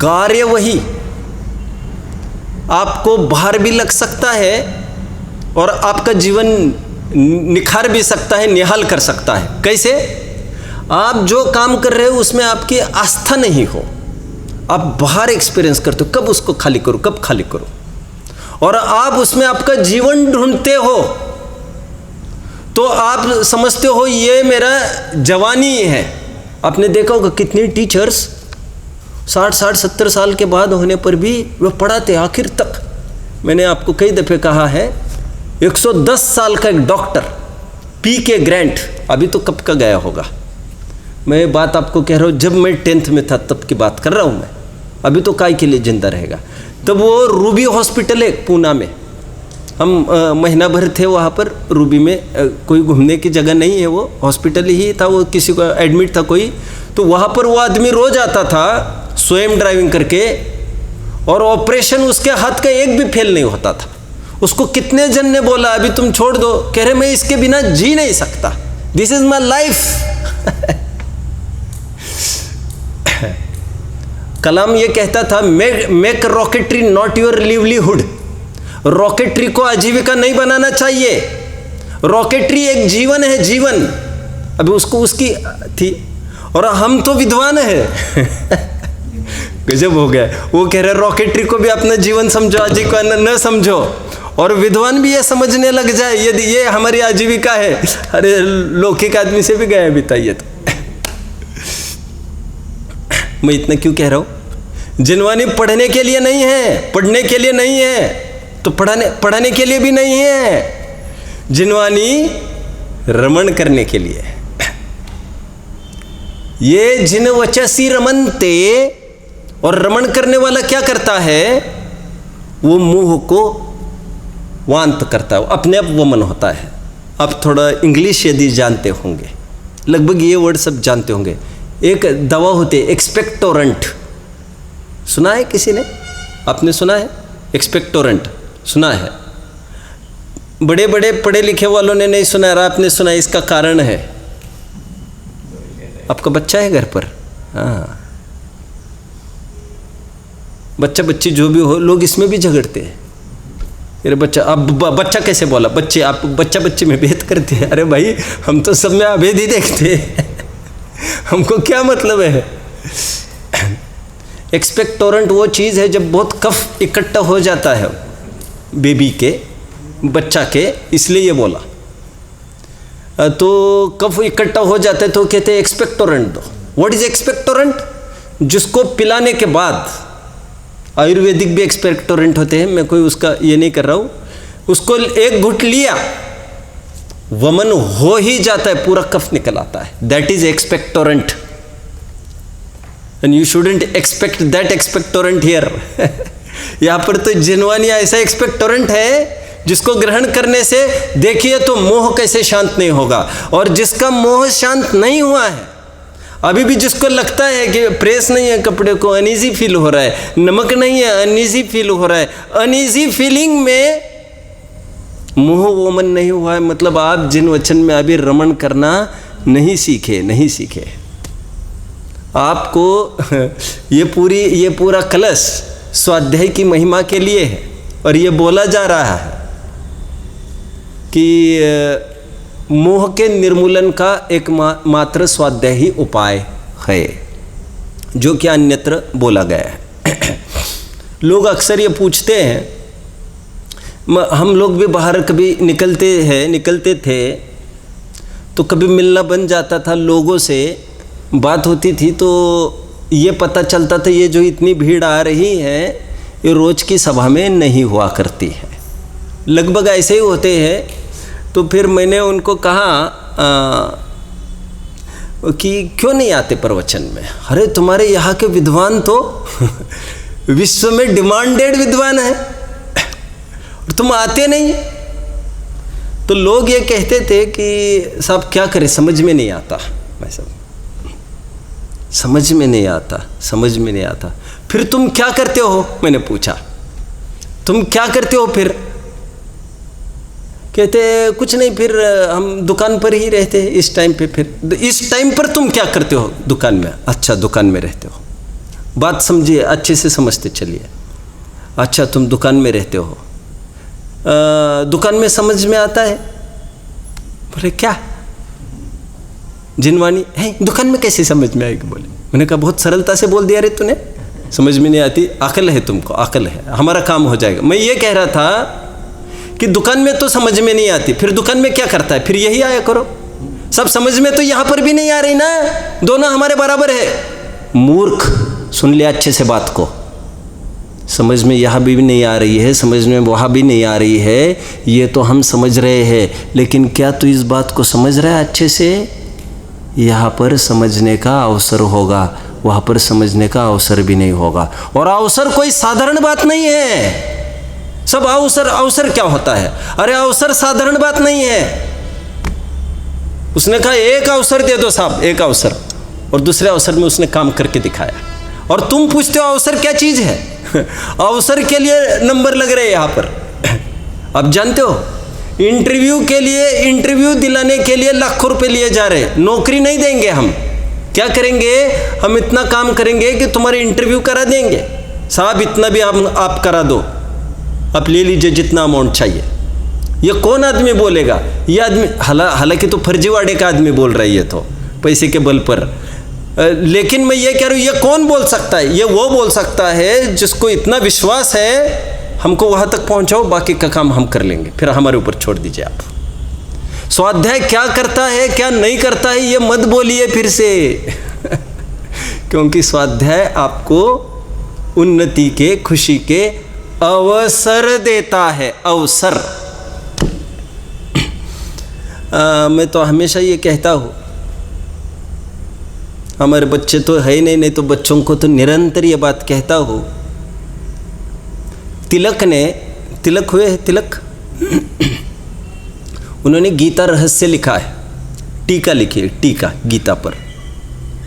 कार्य वही, आपको बाहर भी लग सकता है और आपका जीवन निखार भी सकता है, निहाल कर सकता है। कैसे? आप जो काम कर रहे हो उसमें आपकी आस्था नहीं हो, आप बाहर एक्सपीरियंस करते हो, कब उसको खाली करो, कब खाली करो, और आप उसमें आपका जीवन ढूंढते हो, तो आप समझते हो ये मेरा जवानी है। आपने देखा होगा कितने टीचर्स 60-70 साल के बाद होने पर भी वे पढ़ाते आखिर तक। मैंने आपको कई दफ़े कहा है, 110 साल का एक डॉक्टर PK ग्रैंट, अभी तो कब का गया होगा, मैं बात आपको कह रहा हूँ, जब मैं 10th में था तब की बात कर रहा हूँ मैं, अभी तो काय के लिए जिंदा रहेगा। तब वो रूबी हॉस्पिटल है पूना में, हम महीना भर थे वहाँ पर रूबी में। कोई घूमने की जगह नहीं है, वो हॉस्पिटल ही था, वो किसी को एडमिट था कोई, तो वहाँ पर वो आदमी रोज आता था स्वयं ड्राइविंग करके, और ऑपरेशन उसके हाथ का एक भी फेल नहीं होता था। उसको कितने जन ने बोला अभी तुम छोड़ दो, कह रहे मैं इसके बिना जी नहीं सकता, दिस इज माई लाइफ। कलाम ये कहता था, make rocketry not your livelihood. Rocketry को आजीविका नहीं बनाना चाहिए, रॉकेटरी एक जीवन है, जीवन। अभी उसको उसकी थी, और हम तो विद्वान है। गजब हो गया। वो कह रहे रॉकेटरी को भी अपना जीवन समझो, आजीविका न समझो, और विद्वान भी ये समझने लग जाए यदि ये हमारी आजीविका है। अरे लौकिक आदमी से भी गया बिताइए। तो मैं इतना क्यों कह रहा हूँ? जिनवानी पढ़ने के लिए नहीं है, पढ़ने के लिए नहीं है, तो पढ़ाने के लिए भी नहीं है, जिनवानी रमण करने के लिए। ये जिन वचसी रमनते, और रमण करने वाला क्या करता है, वो मुंह को वांत करता है, अपने आप वमन होता है। अब थोड़ा इंग्लिश यदि जानते होंगे, लगभग ये वर्ड सब जानते होंगे। एक दवा होती है एक्सपेक्टोरेंट, सुना है किसी ने? आपने सुना है एक्सपेक्टोरेंट? सुना है, बड़े बड़े पढ़े लिखे वालों ने नहीं सुना, आपने सुना। इसका कारण है, आपका बच्चा है घर पर, हाँ, बच्चा बच्ची जो भी हो, लोग इसमें भी झगड़ते हैं। अरे बच्चा, अब बच्चा कैसे बोला? बच्चे, आप बच्चा बच्चे में भेद करते हैं। अरे भाई, हम तो सब में अभेद ही देखते हैं। हमको क्या मतलब है? एक्सपेक्टोरेंट वो चीज़ है जब बहुत कफ इकट्ठा हो जाता है बेबी के, बच्चा के, इसलिए ये बोला। तो कफ इकट्ठा हो जाता है तो कहते हैं एक्सपेक्टोरेंट दो। What is expectorant? जिसको पिलाने के बाद, आयुर्वेदिक भी एक्सपेक्टोरेंट होते हैं, मैं कोई उसका ये नहीं कर रहा हूँ, उसको एक घुट लिया, वमन हो ही जाता है, पूरा कफ निकल आता है, that is expectorant. And you shouldn't expect that expectorant here. यहाँ पर तो जिनवानी ऐसा एक्सपेक्टोरेंट है जिसको ग्रहण करने से देखिए तो मोह कैसे शांत नहीं होगा। और जिसका मोह शांत नहीं हुआ है, अभी भी जिसको लगता है कि प्रेस नहीं है कपड़े को, अनईजी फील हो रहा है, नमक नहीं है, अनईजी फील हो रहा है, अनईजी फीलिंग में मोह वमन नहीं हुआ है, मतलब आप जिन वचन में अभी रमण करना नहीं सीखे। आपको ये पूरा कलश स्वाध्याय की महिमा के लिए है, और ये बोला जा रहा है कि मोह के निर्मूलन का एक मात्र स्वाध्याय ही उपाय है, जो कि अन्यत्र बोला गया है। लोग अक्सर ये पूछते हैं, हम लोग भी बाहर कभी निकलते थे तो कभी मिलना बन जाता था, लोगों से बात होती थी तो ये पता चलता था ये जो इतनी भीड़ आ रही है ये रोज़ की सभा में नहीं हुआ करती है, लगभग ऐसे ही होते हैं। तो फिर मैंने उनको कहा कि क्यों नहीं आते प्रवचन में? अरे तुम्हारे यहाँ के विद्वान तो विश्व में डिमांडेड विद्वान है, और तुम आते नहीं। तो लोग ये कहते थे कि साहब क्या करें, समझ में नहीं आता, भाई साहब समझ में नहीं आता। फिर तुम क्या करते हो? मैंने पूछा, तुम क्या करते हो फिर? कहते कुछ नहीं, फिर हम दुकान पर ही रहते हैं इस टाइम पे। फिर इस टाइम पर तुम क्या करते हो? दुकान में। अच्छा, दुकान में रहते हो, बात समझिए, अच्छे से समझते चलिए। अच्छा, तुम दुकान में रहते हो, दुकान में समझ में आता है? बोले क्या जिनवानी है, दुकान में कैसे समझ में आएगी? बोले, मैंने कहा बहुत सरलता से बोल दिया रे तूने, समझ में नहीं आती, अकल है तुमको, अकल है, हमारा काम हो जाएगा। मैं ये कह रहा था कि दुकान में तो समझ में नहीं आती, फिर दुकान में क्या करता है? फिर यही आया करो। सब समझ में तो यहाँ पर भी नहीं आ रही ना, दोनों हमारे बराबर है। मूर्ख, सुन लिया अच्छे से बात को, समझ में यहाँ भी नहीं आ रही है, समझ में वहाँ भी नहीं आ रही है, ये तो हम समझ रहे हैं, लेकिन क्या तू इस बात को समझ रहा है अच्छे से? यहाँ पर समझने का अवसर होगा, वहाँ पर समझने का अवसर भी नहीं होगा। और अवसर कोई साधारण बात नहीं है। सब अवसर क्या होता है? अरे अवसर साधारण बात नहीं है। उसने कहा एक अवसर दे दो साहब, एक अवसर, और दूसरे अवसर में उसने काम करके दिखाया। और तुम पूछते हो अवसर क्या चीज़ है? अवसर के लिए नंबर लग रहे हैं यहाँ पर। अब जानते हो, इंटरव्यू दिलाने के लिए लाखों रुपए लिए जा रहे हैं। नौकरी नहीं देंगे हम, क्या करेंगे? हम इतना काम करेंगे कि तुम्हारे इंटरव्यू करा देंगे। साहब इतना भी आप करा दो, आप ले लीजिए जितना अमाउंट चाहिए। ये कौन आदमी बोलेगा? ये आदमी हालांकि तो फर्जीवाड़े का आदमी बोल रहा है, ये तो पैसे के बल पर। लेकिन मैं ये कह रहा हूँ, ये कौन बोल सकता है? ये वो बोल सकता है जिसको इतना विश्वास है हमको वहाँ तक पहुँचाओ, बाकी का काम हम कर लेंगे, फिर हमारे ऊपर छोड़ दीजिए आप। स्वाध्याय क्या करता है क्या नहीं करता है ये मत बोलिए फिर से। क्योंकि स्वाध्याय आपको उन्नति के, खुशी के अवसर देता है, अवसर। मैं तो हमेशा ये कहता हूँ, हमारे बच्चे तो है ही नहीं तो बच्चों को तो निरंतर ये बात कहता हूँ। तिलक हुए हैं, तिलक उन्होंने गीता रहस्य लिखा है, टीका लिखी है, टीका गीता पर,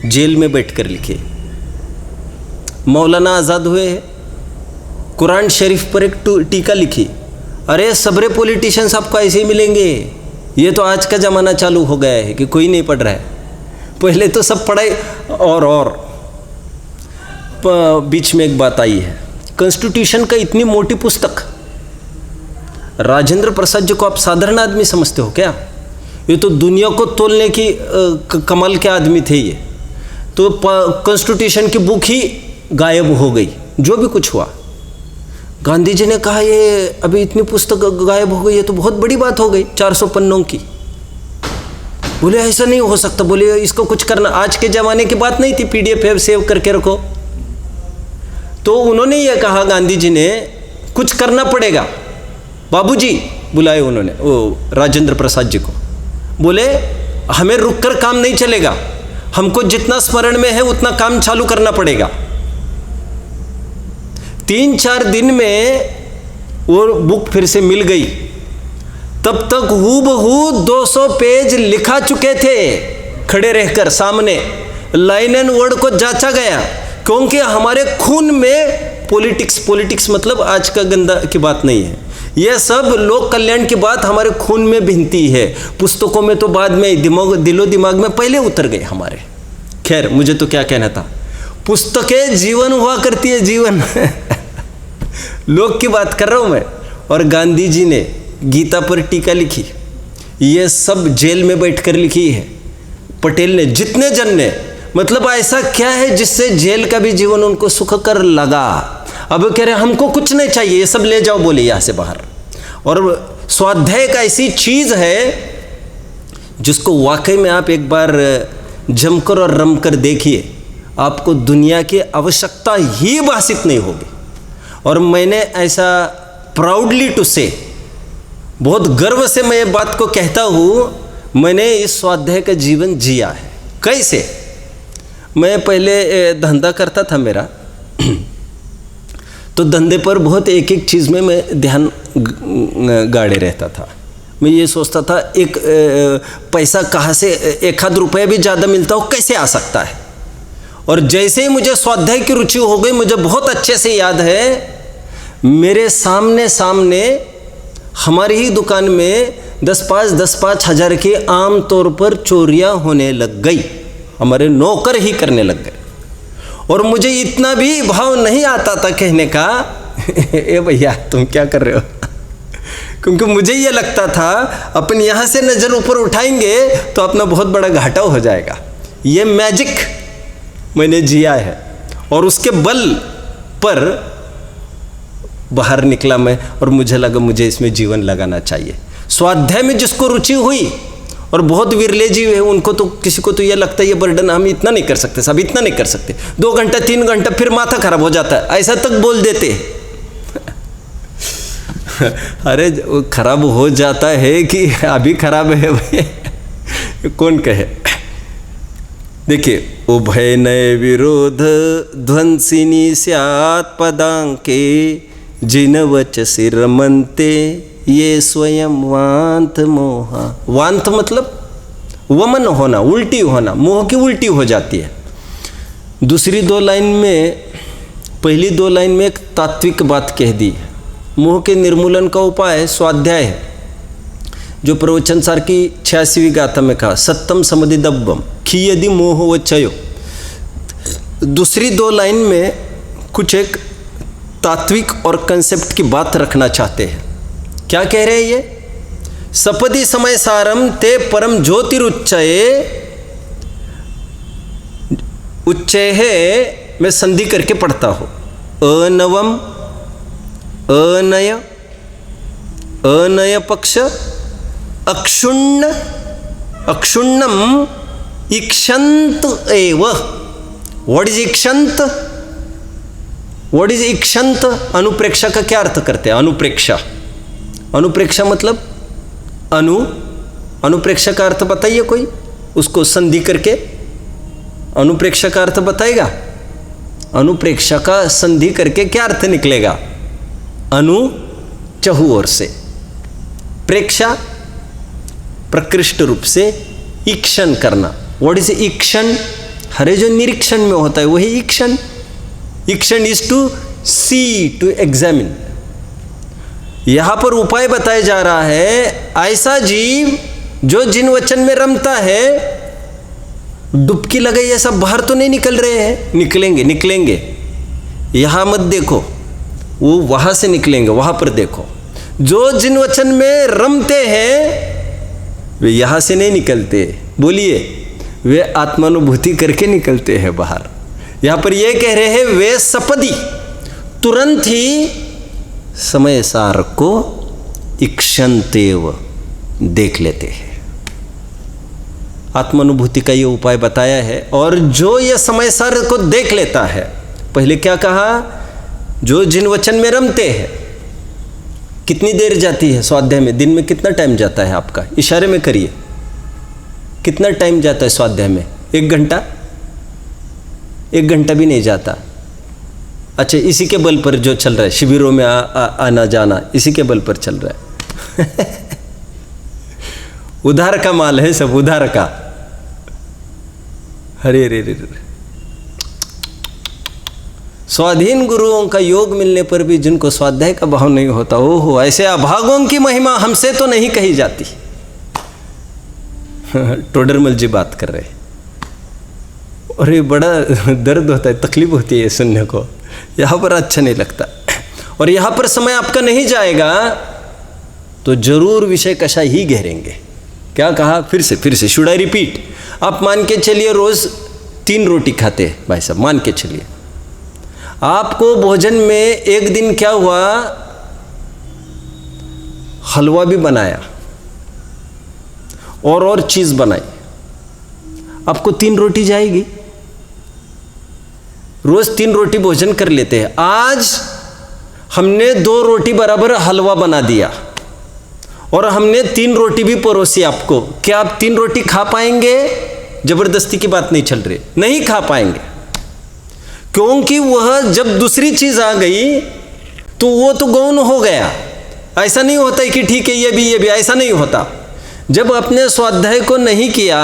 जेल में बैठकर लिखी। मौलाना आज़ाद हुए हैं, कुरान शरीफ पर एक टीका लिखी। अरे सबरे पॉलिटिशियंस आपको ऐसे ही मिलेंगे। ये तो आज का ज़माना चालू हो गया है कि कोई नहीं पढ़ रहा है, पहले तो सब पढ़ाई। और बीच में एक बात आई है, कॉन्स्टिट्यूशन का इतनी मोटी पुस्तक, राजेंद्र प्रसाद जी को आप साधारण आदमी समझते हो क्या? ये तो दुनिया को तोलने की कमाल के आदमी थे ये। तो कॉन्स्टिट्यूशन की बुक ही गायब हो गई, जो भी कुछ हुआ। गांधी जी ने कहा ये अभी इतनी पुस्तक गायब हो गई, ये तो बहुत बड़ी बात हो गई, 400 पन्नों की। बोले ऐसा नहीं हो सकता, बोले इसको कुछ करना। आज के ज़माने की बात नहीं थी, PDF है सेव करके रखो। तो उन्होंने ये कहा, गांधी जी ने, कुछ करना पड़ेगा। बाबूजी बुलाए उन्होंने वो राजेंद्र प्रसाद जी को, बोले हमें रुककर काम नहीं चलेगा, हमको जितना स्मरण में है उतना काम चालू करना पड़ेगा। 3-4 दिन में वो बुक फिर से मिल गई। तब तक हूबहू 200 पेज लिखा चुके थे, खड़े रहकर सामने लाइन एंड वर्ड को जांचा गया। क्योंकि हमारे खून में पॉलिटिक्स मतलब आज का गंदा की बात नहीं है, यह सब लोक कल्याण की बात हमारे खून में भिनती है। पुस्तकों में तो बाद में दिलो दिमाग में पहले उतर गए हमारे। खैर, मुझे तो क्या कहना था, पुस्तकें जीवन हुआ करती है, जीवन लोक की बात कर रहा हूं मैं। और गांधी जी ने गीता पर टीका लिखी, ये सब जेल में बैठकर लिखी है। पटेल ने, जितने जन ने, मतलब ऐसा क्या है जिससे जेल का भी जीवन उनको सुखकर लगा। अब कह रहे हमको कुछ नहीं चाहिए, ये सब ले जाओ, बोले यहाँ से बाहर। और स्वाध्याय एक ऐसी चीज़ है जिसको वाकई में आप एक बार जमकर और रमकर देखिए, आपको दुनिया की आवश्यकता ही भासित नहीं होगी। और मैंने ऐसा प्राउडली टू से, बहुत गर्व से मैं ये बात को कहता हूँ, मैंने इस स्वाध्याय का जीवन जिया है। कैसे? मैं पहले धंधा करता था मेरा, तो धंधे पर बहुत एक एक चीज़ में मैं ध्यान गाड़े रहता था। मैं ये सोचता था एक पैसा कहाँ से, 1-आध रुपया भी ज़्यादा मिलता हो कैसे आ सकता है। और जैसे ही मुझे स्वाध्याय की रुचि हो गई, मुझे बहुत अच्छे से याद है, मेरे सामने हमारी ही दुकान में 10-5 हज़ार की आम तौर पर चोरियां होने लग गई। हमारे नौकर ही करने लग गए। और मुझे इतना भी भाव नहीं आता था कहने का ए भैया तुम क्या कर रहे हो क्योंकि मुझे ये लगता था अपन यहाँ से नज़र ऊपर उठाएंगे तो अपना बहुत बड़ा घाटा हो जाएगा। ये मैजिक मैंने जिया है और उसके बल पर बाहर निकला मैं और मुझे लगा मुझे इसमें जीवन लगाना चाहिए। स्वाध्याय में जिसको रुचि हुई, और बहुत विरले जीव है उनको तो, किसी को तो ये लगता है ये बर्डन हम इतना नहीं कर सकते, सब इतना नहीं कर सकते, 2 घंटा 3 घंटा फिर माथा खराब हो जाता है, ऐसा तक बोल देते अरे खराब हो जाता है कि अभी खराब है भाई कौन कहे। देखिए, उभय नय विरोध ध्वंसिनी स्यात् पदांके जिनवच सिर मनते ये स्वयं वांत मोहा। वांत मतलब वमन होना, उल्टी होना, मोह की उल्टी हो जाती है। दूसरी 2 लाइन में, पहली 2 लाइन में एक तात्विक बात कह दी। मोह के निर्मूलन का उपाय स्वाध्याय है, जो प्रवचन सार की 86वीं गाथा में कहा, सत्यम समधिदब्बम खियदि मोह वचयो। दूसरी 2 लाइन में कुछ एक तात्विक और कंसेप्ट की बात रखना चाहते हैं। क्या कह रहे हैं ये? सपदि समय सारम ते परम ज्योतिरुच्चये। उच्चय है, मैं संधि करके पढ़ता हूँ, अनवम अनय अनय पक्ष अक्षुण्ण अक्षुण्णम इक्षंत एव। व्हाट इज इक्षंत? व्हाट इज इक्षंत? अनुप्रेक्षा का क्या अर्थ करते हैं? अनुप्रेक्षा, अनुप्रेक्षा मतलब अनुप्रेक्षा का अर्थ बताइए कोई, उसको संधि करके अनुप्रेक्षा का अर्थ बताएगा? अनुप्रेक्षा का संधि करके क्या अर्थ निकलेगा? अनु चहु ओर से, प्रेक्षा प्रकृष्ट रूप से, ईक्षण करना। व्हाट इज ईक्षण? हरे जो निरीक्षण में होता है वही ईक्षण। ईक्षण is to see, to examine. यहां पर उपाय बताया जा रहा है, ऐसा जीव जो जिन वचन में रमता है, डुबकी लगाई ऐसा बाहर तो नहीं निकल रहे हैं, निकलेंगे निकलेंगे। यहां मत देखो, वो वहां से निकलेंगे, वहां पर देखो। जो जिन वचन में रमते हैं वे यहां से नहीं निकलते, बोलिए, वे आत्मानुभूति करके निकलते हैं बाहर। यहां पर ये कह रहे हैं वे सपदी, तुरंत ही समय सार को इक्षंतेव देख लेते हैं। आत्मानुभूति का ये उपाय बताया है। और जो ये समय सार को देख लेता है, पहले क्या कहा? जो जिन वचन में रमते हैं। कितनी देर जाती है स्वाध्याय में? दिन में कितना टाइम जाता है आपका? इशारे में करिए, कितना टाइम जाता है स्वाध्याय में? 1 घंटा? 1 घंटा भी नहीं जाता। अच्छा, इसी के बल पर जो चल रहा है, शिविरों में आना जाना, इसी के बल पर चल रहा है। उधार का माल है सब, उधार का। हरे रे रे रे। स्वाधीन गुरुओं का योग मिलने पर भी जिनको स्वाध्याय का भाव नहीं होता, ओहो, ऐसे अभागों की महिमा हमसे तो नहीं कही जाती। टोडरमल जी बात कर रहे, और ये बड़ा दर्द होता है, तकलीफ होती है ये सुनने को। यहाँ पर अच्छा नहीं लगता। और यहाँ पर समय आपका नहीं जाएगा तो जरूर विषय कषा ही घेरेंगे। क्या कहा? फिर से शुड आई रिपीट? आप मान के चलिए रोज 3 रोटी खाते हैं भाई साहब, मान के चलिए। आपको भोजन में एक दिन क्या हुआ, हलवा भी बनाया और चीज बनाई, आपको 3 रोटी जाएगी। रोज 3 रोटी भोजन कर लेते हैं, आज हमने 2 रोटी बराबर हलवा बना दिया और हमने 3 रोटी भी परोसी आपको। क्या आप 3 रोटी खा पाएंगे? जबरदस्ती की बात नहीं चल रही, नहीं खा पाएंगे, क्योंकि वह जब दूसरी चीज आ गई तो वो तो गौण हो गया। ऐसा नहीं होता है कि ठीक है ये भी, ऐसा नहीं होता। जब आपने स्वाध्याय को नहीं किया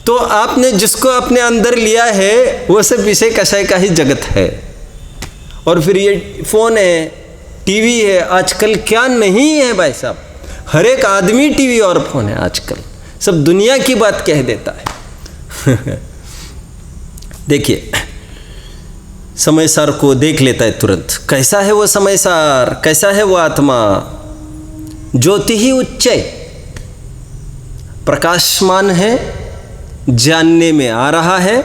तो आपने जिसको अपने अंदर लिया है वो सब विषय कषाय का ही जगत है। और फिर ये फोन है, टीवी है, आजकल क्या नहीं है भाई साहब, हर एक आदमी टीवी और फोन है आजकल, सब दुनिया की बात कह देता है। देखिए, समय सार को देख लेता है तुरंत। कैसा है वो समय सार, कैसा है वो आत्मा? ज्योति ही उच्चय, प्रकाशमान है, जानने में आ रहा है।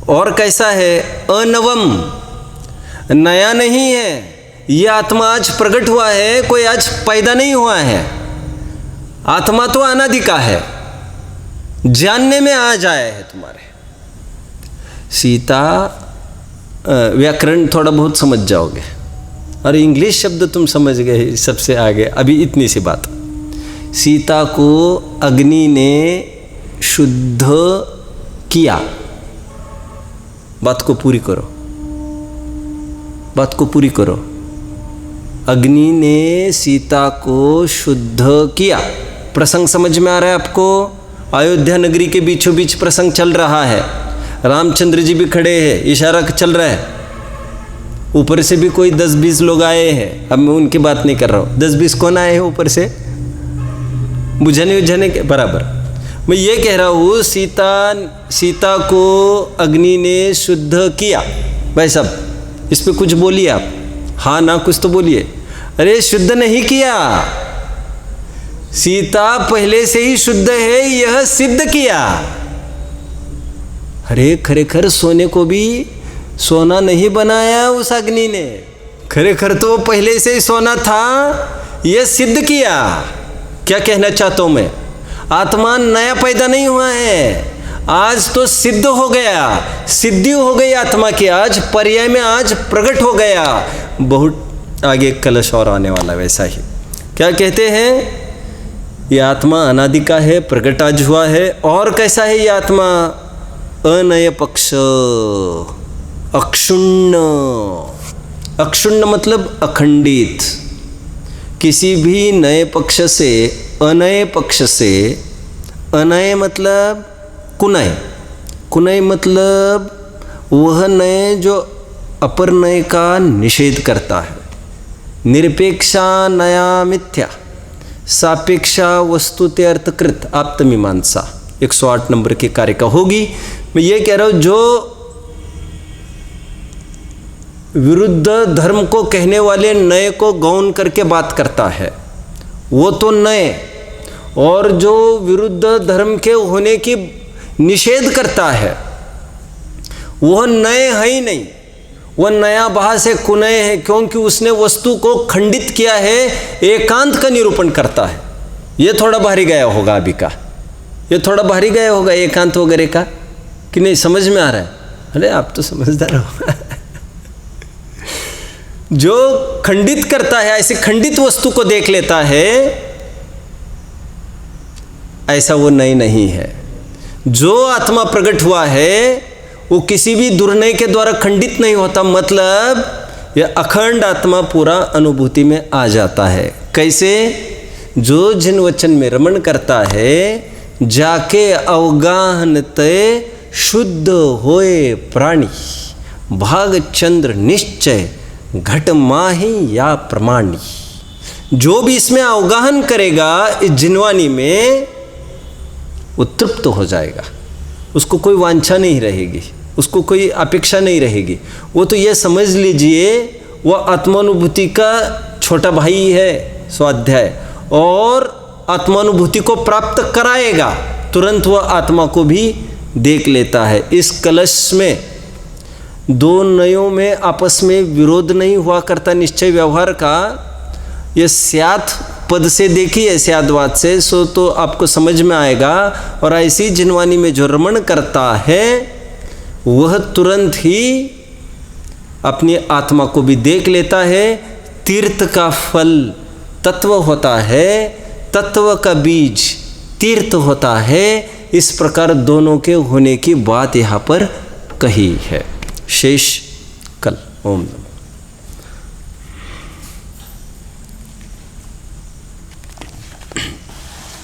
और कैसा है? अनवम, नया नहीं है। ये आत्मा आज प्रकट हुआ है, कोई आज पैदा नहीं हुआ है। आत्मा तो अनादि का है, जानने में आ जाए है तुम्हारे। सीता, व्याकरण थोड़ा बहुत समझ जाओगे, और इंग्लिश शब्द तुम समझ गए सबसे आगे। अभी इतनी सी बात, सीता को अग्नि ने शुद्ध किया। बात को पूरी करो, बात को पूरी करो। अग्नि ने सीता को शुद्ध किया। प्रसंग समझ में आ रहा है आपको? अयोध्या नगरी के बीचों बीच प्रसंग चल रहा है, रामचंद्र जी भी खड़े हैं, इशारा चल रहा है। ऊपर से भी कोई 10-20 लोग आए हैं। अब मैं उनकी बात नहीं कर रहा हूँ, 10-20 कौन आए हैं ऊपर से? बुझाने के बराबर। मैं ये कह रहा हूँ, सीता को अग्नि ने शुद्ध किया। भाई साहब, इस पे कुछ बोलिए आप, हाँ ना कुछ तो बोलिए। अरे शुद्ध नहीं किया, सीता पहले से ही शुद्ध है, यह सिद्ध किया। अरे खरेखर सोने को भी सोना नहीं बनाया उस अग्नि ने, खरेखर तो पहले से ही सोना था, यह सिद्ध किया। क्या कहना चाहता हूं मैं? आत्मा नया पैदा नहीं हुआ है, आज तो सिद्ध हो गया, सिद्धि हो गई आत्मा की, आज पर्याय में आज प्रकट हो गया। बहुत आगे कलश और आने वाला वैसा ही। क्या कहते हैं? ये आत्मा अनादि का है, प्रकट आज हुआ है। और कैसा है ये आत्मा? अनय पक्ष, अक्षुण्ण। अक्षुण्ण मतलब अखंडित। किसी भी नए पक्ष से, अनय पक्ष से, अनय मतलब कुनय, कुनय मतलब वह नय जो अपर नय का निषेध करता है। निरपेक्षा नया मिथ्या, सापेक्षा वस्तुते अर्थकृत, आप्तमीमांसा 108 नंबर के कार्य का होगी। मैं ये कह रहा हूँ, जो विरुद्ध धर्म को कहने वाले नए को गौण करके बात करता है वो तो नए, और जो विरुद्ध धर्म के होने की निषेध करता है वह नए है ही नहीं, वह नया भाव से कुनय है, क्योंकि उसने वस्तु को खंडित किया है, एकांत का निरूपण करता है। ये थोड़ा भारी गया होगा अभी का, ये थोड़ा भारी गया होगा एकांत वगैरह का, कि नहीं समझ में आ रहा है? अरे आप तो समझदार हो। जो खंडित करता है, ऐसी खंडित वस्तु को देख लेता है, ऐसा वो नई नहीं है। जो आत्मा प्रकट हुआ है वो किसी भी दुर्नय के द्वारा खंडित नहीं होता, मतलब यह अखंड आत्मा पूरा अनुभूति में आ जाता है। कैसे? जो जिन वचन में रमण करता है, जाके अवगाहनते शुद्ध होए प्राणी, भाग चंद्र निश्चय घट माही या प्रमाणी। जो भी इसमें अवगाहन करेगा इस जिनवानी में, वो तृप्त हो जाएगा, उसको कोई वांछा नहीं रहेगी, उसको कोई अपेक्षा नहीं रहेगी। वो तो ये समझ लीजिए वह आत्मानुभूति का छोटा भाई है स्वाध्याय, और आत्मानुभूति को प्राप्त कराएगा, तुरंत वह आत्मा को भी देख लेता है। इस कलश में दो नयों में आपस में विरोध नहीं हुआ करता निश्चय व्यवहार का। ये स्यात् पद से देखिए, स्याद्वाद से, सो तो आपको समझ में आएगा। और ऐसी जिनवानी में जो रमण करता है वह तुरंत ही अपनी आत्मा को भी देख लेता है। तीर्थ का फल तत्व होता है, तत्व का बीज तीर्थ होता है। इस प्रकार दोनों के होने की बात यहाँ पर कही है। शेष कल। ओम नमः।